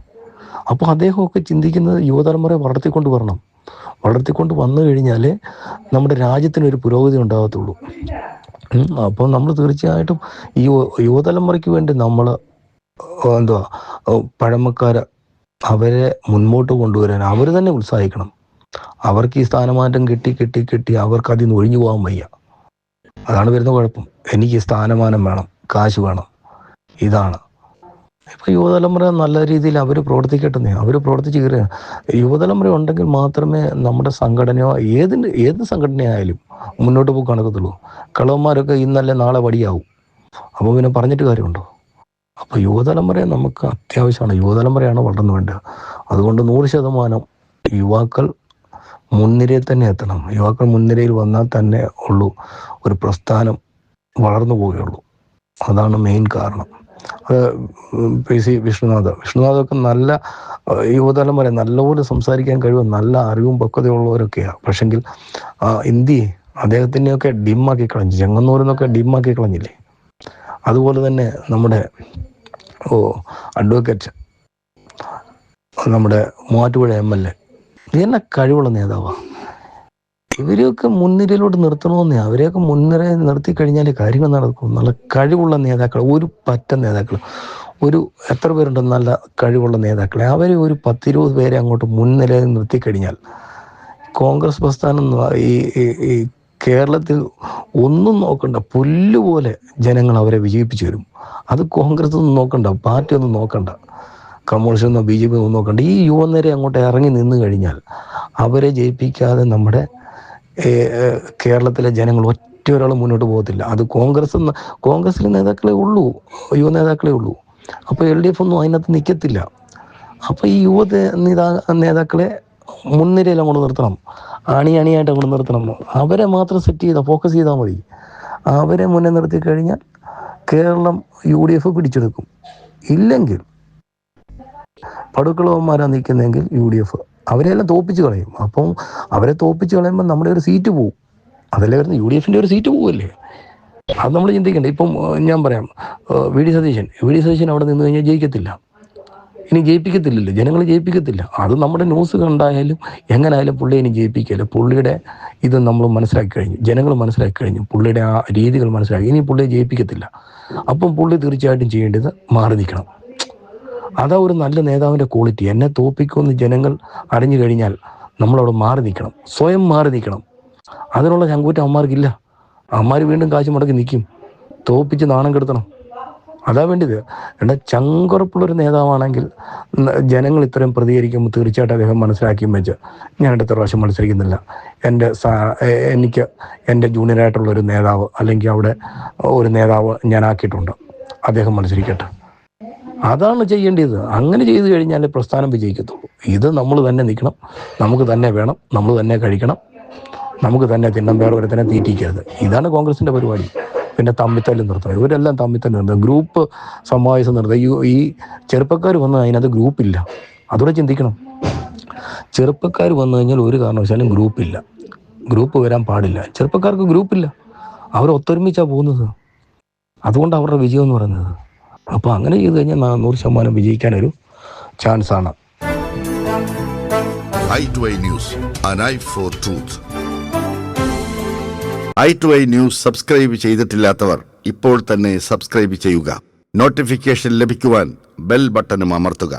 അപ്പോൾ അദ്ദേഹമൊക്കെ ചിന്തിക്കുന്നത് യുവതലമുറയെ വളർത്തിക്കൊണ്ട് വന്നു കഴിഞ്ഞാലേ നമ്മുടെ രാജ്യത്തിനൊരു പുരോഗതി ഉണ്ടാകത്തുള്ളൂ. അപ്പോൾ നമ്മൾ തീർച്ചയായിട്ടും ഈ യുവതലമുറയ്ക്ക് വേണ്ടി നമ്മൾ പഴമക്കാരെ അവരെ മുൻപോട്ട് കൊണ്ടുവരാൻ അവർ തന്നെ ഉത്സാഹിക്കണം. അവർക്ക് ഈ സ്ഥാനമാറ്റം കിട്ടി അവർക്ക് അതിൽ നിന്ന് ഒഴിഞ്ഞു പോകാൻ വയ്യ. അതാണ് വരുന്ന കുഴപ്പം. എനിക്ക് സ്ഥാനമാനം വേണം, കാശ് വേണം, ഇതാണ്. ഇപ്പം യുവതലമുറ നല്ല രീതിയിൽ അവർ പ്രവർത്തിക്കട്ടെ, അവർ പ്രവർത്തിച്ച് കയറുക. യുവതലമുറ ഉണ്ടെങ്കിൽ മാത്രമേ നമ്മുടെ സംഘടനയോ ഏത് സംഘടനയായാലും മുന്നോട്ട് പോയി നടക്കത്തുള്ളൂ. കളവന്മാരൊക്കെ ഇന്നല്ലേ നാളെ വടിയാവും. അപ്പോൾ പിന്നെ പറഞ്ഞിട്ട് കാര്യമുണ്ടോ? അപ്പോൾ യുവതലമുറയെ നമുക്ക് അത്യാവശ്യമാണ്. യുവതലമുറയാണ് വളർന്നു വേണ്ടത്. അതുകൊണ്ട് 100% യുവാക്കൾ മുൻനിരയിൽ തന്നെ എത്തണം. യുവാക്കൾ മുൻനിരയിൽ വന്നാൽ തന്നെ ഉള്ളൂ ഒരു പ്രസ്ഥാനം വളർന്നു പോവുകയുള്ളൂ. അതാണ് മെയിൻ കാരണം. അത് PC വിഷ്ണുനാഥൊക്കെ നല്ല യുവതലമുറ, നല്ലപോലെ സംസാരിക്കാൻ കഴിവും നല്ല അറിവും പക്വതയുള്ളവരൊക്കെയാണ്. പക്ഷെങ്കിൽ ഇന്ത്യയെ അദ്ദേഹത്തിനെയൊക്കെ ഡിമ്മാക്കി കളഞ്ഞു, ചെങ്ങന്നൂരിൽ ഡിമ്മാക്കി കളഞ്ഞില്ലേ. അതുപോലെ തന്നെ നമ്മുടെ അഡ്വക്കേറ്റ് നമ്മുടെ മൂവാറ്റുപുഴ MLA ഇതെന്നെ കഴിവുള്ള നേതാവാണ്. ഇവരെയൊക്കെ മുൻനിരയിലോട്ട് നിർത്തണമെന്നേ. അവരെയൊക്കെ മുൻനിരയിൽ നിർത്തി കഴിഞ്ഞാൽ കാര്യങ്ങൾ നടക്കും. നല്ല കഴിവുള്ള നേതാക്കൾ, ഒരു പറ്റ നേതാക്കൾ, എത്ര പേരുണ്ട് നല്ല കഴിവുള്ള നേതാക്കളെ, അവരെ ഒരു 10-20 പേരെ അങ്ങോട്ട് മുൻനിരയിൽ നിർത്തിക്കഴിഞ്ഞാൽ കോൺഗ്രസ് പ്രസ്ഥാനം ഈ കേരളത്തിൽ ഒന്നും നോക്കണ്ട, പുല്ലുപോലെ ജനങ്ങൾ അവരെ വിജയിപ്പിച്ചു വരും. അത് കോൺഗ്രസ് ഒന്നും നോക്കണ്ട, പാർട്ടി ഒന്നും നോക്കണ്ട, കമ്മ്യൂണിസ്റ്റ് ഒന്നോ BJP ഒന്നും നോക്കണ്ട. ഈ യുവനിര അങ്ങോട്ട് ഇറങ്ങി നിന്ന് കഴിഞ്ഞാൽ അവരെ ജയിപ്പിക്കാതെ നമ്മുടെ കേരളത്തിലെ ജനങ്ങൾ ഒറ്റ ഒരാൾ മുന്നോട്ട് പോകത്തില്ല. അത് കോൺഗ്രസിലെ നേതാക്കളെ ഉള്ളൂ, യുവ നേതാക്കളെ ഉള്ളൂ. അപ്പോൾ LDF ഒന്നും അതിനകത്ത് നിൽക്കത്തില്ല. അപ്പോൾ ഈ നേതാക്കളെ മുൻനിരയിൽ അങ്ങോട്ട് നിർത്തണം, അണിയായിട്ട് അങ്ങോട്ട് നിർത്തണം. അവരെ മാത്രം ഫോക്കസ് ചെയ്താൽ മതി. അവരെ മുന്നേ നിർത്തി കഴിഞ്ഞാൽ കേരളം UDF പിടിച്ചെടുക്കും. ഇല്ലെങ്കിൽ പടുക്കളവന്മാരാണ് നിൽക്കുന്നതെങ്കിൽ UDF അവരെല്ലാം തോപ്പിച്ച് കളയും. അപ്പം അവരെ തോപ്പിച്ച് കളയുമ്പോൾ നമ്മുടെ ഒരു സീറ്റ് പോവും. അതല്ലേ വരുന്നത്, UDFൻ്റെ ഒരു സീറ്റ് പോവല്ലേ. അത് നമ്മൾ ചിന്തിക്കണ്ടേ. ഇപ്പം ഞാൻ പറയാം, VD സതീശൻ അവിടെ നിന്ന് കഴിഞ്ഞാൽ ജയിക്കത്തില്ല, ഇനി ജയിപ്പിക്കത്തില്ലല്ലോ, ജനങ്ങൾ ജയിപ്പിക്കത്തില്ല. അത് നമ്മുടെ ന്യൂസ് കണ്ടായാലും എങ്ങനായാലും പുള്ളി ഇനി ജയിപ്പിക്കില്ല. പുള്ളിയുടെ ഇത് നമ്മൾ മനസ്സിലാക്കി കഴിഞ്ഞു, ജനങ്ങൾ മനസ്സിലാക്കി കഴിഞ്ഞു, പുള്ളിയുടെ ആ രീതികൾ മനസ്സിലാക്കി. ഇനി പുള്ളിയെ ജയിപ്പിക്കത്തില്ല. അപ്പം പുള്ളി തീർച്ചയായിട്ടും ചെയ്യേണ്ടത് മാറി നിൽക്കണം. അതാ ഒരു നല്ല നേതാവിൻ്റെ ക്വാളിറ്റി. എന്നെ തോപ്പിക്കുമെന്ന് ജനങ്ങൾ അറിഞ്ഞു കഴിഞ്ഞാൽ നമ്മളവിടെ മാറി നിൽക്കണം, സ്വയം മാറി നിൽക്കണം. അതിനുള്ള ചങ്കൂറ്റം അമ്മമാർക്കില്ല. അമ്മമാർ വീണ്ടും കാശ് മുടക്കി നിൽക്കും, തോപ്പിച്ച് നാണം കെടുത്തണം. അതാ വേണ്ടത്. ചങ്കുറപ്പുള്ളൊരു നേതാവാണെങ്കിൽ ജനങ്ങൾ ഇത്രയും പ്രതികരിക്കുമ്പോൾ തീർച്ചയായിട്ടും അദ്ദേഹം മനസ്സിലാക്കിയും വെച്ച് ഞാൻ അടുത്ത പ്രാവശ്യം മത്സരിക്കുന്നില്ല, എനിക്ക് എൻ്റെ ജൂനിയറായിട്ടുള്ളൊരു നേതാവ് അല്ലെങ്കിൽ അവിടെ ഒരു നേതാവ് ഞാൻ ആക്കിയിട്ടുണ്ട്, അദ്ദേഹം മത്സരിക്കട്ടെ. അതാണ് ചെയ്യേണ്ടത്. അങ്ങനെ ചെയ്തു കഴിഞ്ഞാൽ പ്രസ്ഥാനം വിജയിക്കത്തുള്ളൂ. ഇത് നമ്മൾ തന്നെ നിൽക്കണം, നമുക്ക് തന്നെ വേണം, നമ്മൾ തന്നെ കഴിക്കണം, നമുക്ക് തന്നെ തിന്നം, വേറെ ഒരു തന്നെ തീറ്റിക്കരുത്. ഇതാണ് കോൺഗ്രസിൻ്റെ പരിപാടി. പിന്നെ തമ്മിത്തല്ല് നിർത്തണം, ഇവരെല്ലാം തമ്മിത്തല്ല് നിർത്തണം, ഗ്രൂപ്പ് സമാവേശം നിർത്തണം. ഈ ചെറുപ്പക്കാർ വന്ന് അതിനകത്ത് ഗ്രൂപ്പില്ല, അതുകൂടെ ചിന്തിക്കണം. ചെറുപ്പക്കാർ വന്നു കഴിഞ്ഞാൽ ഒരു കാരണവശാലും ഗ്രൂപ്പ് വരാൻ പാടില്ല. ചെറുപ്പക്കാർക്ക് ഗ്രൂപ്പില്ല, അവർ ഒത്തൊരുമിച്ചാണ് പോകുന്നത്. അതുകൊണ്ട് അവരുടെ വിജയം എന്ന് പറയുന്നത്. അപ്പോൾ അങ്ങനെ ചെയ്ത് കഴിഞ്ഞാൽ 100% വിജയിക്കാനൊരു ചാൻസാണ്. i2i News, an eye for truth. i2i News subscribe ചെയ്തിട്ടില്ലാത്തവർ ഇപ്പോൾ തന്നെ സബ്സ്ക്രൈബ് ചെയ്യുക. നോട്ടിഫിക്കേഷൻ ലഭിക്കുവാൻ ബെൽ ബട്ടണും അമർത്തുക.